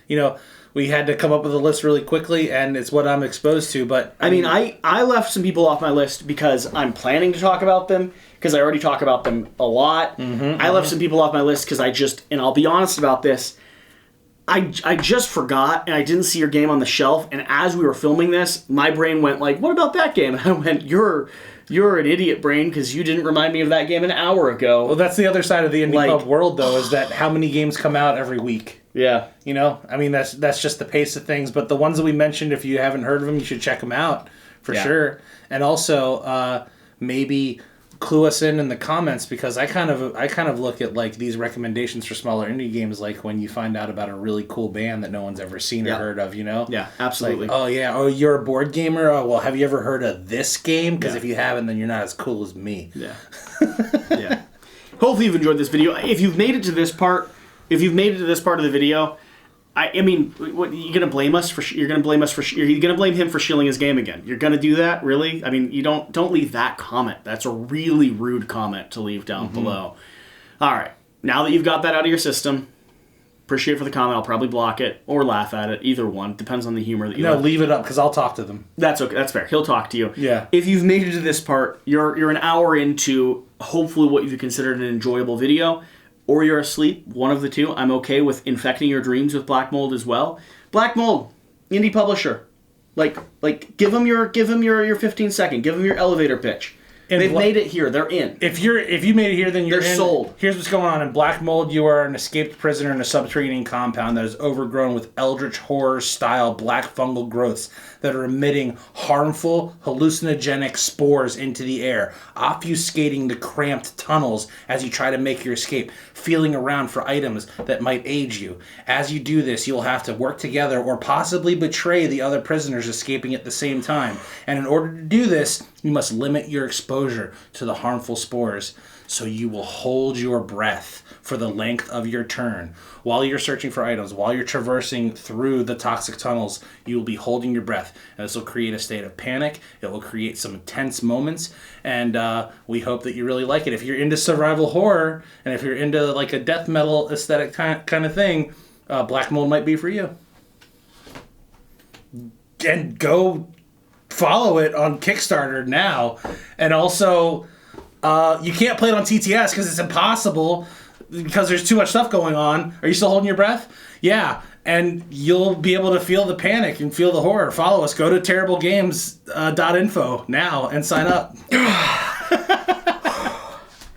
we had to come up with a list really quickly, and it's what I'm exposed to. But I mean, I left some people off my list because I'm planning to talk about them, because I already talk about them a lot. I left some people off my list because and I'll be honest about this, I just forgot, and I didn't see your game on the shelf, and as we were filming this, my brain went like, what about that game? And I went, you're an idiot, brain, because you didn't remind me of that game an hour ago. Well, that's the other side of the indie pub world, though, is that how many games come out every week? Yeah. I mean, that's just the pace of things. But the ones that we mentioned, if you haven't heard of them, you should check them out for sure. And also, maybe clue us in the comments, because I kind of look at like these recommendations for smaller indie games, like when you find out about a really cool band that no one's ever seen or heard of, Yeah, absolutely. Like, you're a board gamer? Oh, well, have you ever heard of this game? Because if you haven't, then you're not as cool as me. Yeah. Yeah. Hopefully you've enjoyed this video. If you've made it to this part of the video, I mean, what, you're gonna blame us for? You're gonna blame him for shilling his game again. You're gonna do that, really? I mean, you don't leave that comment. That's a really rude comment to leave down below. All right, now that you've got that out of your system, appreciate it for the comment. I'll probably block it or laugh at it. Either one depends on the humor that you. No, leave it up because I'll talk to them. That's okay. That's fair. He'll talk to you. Yeah. If you've made it to this part, you're an hour into hopefully what you've considered an enjoyable video. Or you're asleep, one of the two. I'm okay with infecting your dreams with Black Mold as well. Black Mold, Indi-Publisher. Like give them your 15 second, give them your elevator pitch. And they've made it here. They're in. If you made it here, then you're They're sold. Here's what's going on. In Black Mold, you are an escaped prisoner in a subterranean compound that is overgrown with eldritch horror-style black fungal growths that are emitting harmful, hallucinogenic spores into the air, obfuscating the cramped tunnels as you try to make your escape, feeling around for items that might aid you. As you do this, you will have to work together or possibly betray the other prisoners escaping at the same time. And in order to do this, you must limit your exposure to the harmful spores, so you will hold your breath for the length of your turn. While you're searching for items, while you're traversing through the toxic tunnels, you will be holding your breath. And this will create a state of panic. It will create some intense moments, and we hope that you really like it. If you're into survival horror, and if you're into like a death metal aesthetic kind of thing, Black Mold might be for you. And go follow it on Kickstarter now. And also, you can't play it on TTS because it's impossible because there's too much stuff going on. Are you still holding your breath? Yeah. And you'll be able to feel the panic and feel the horror. Follow us. Go to terriblegames.info now and sign up.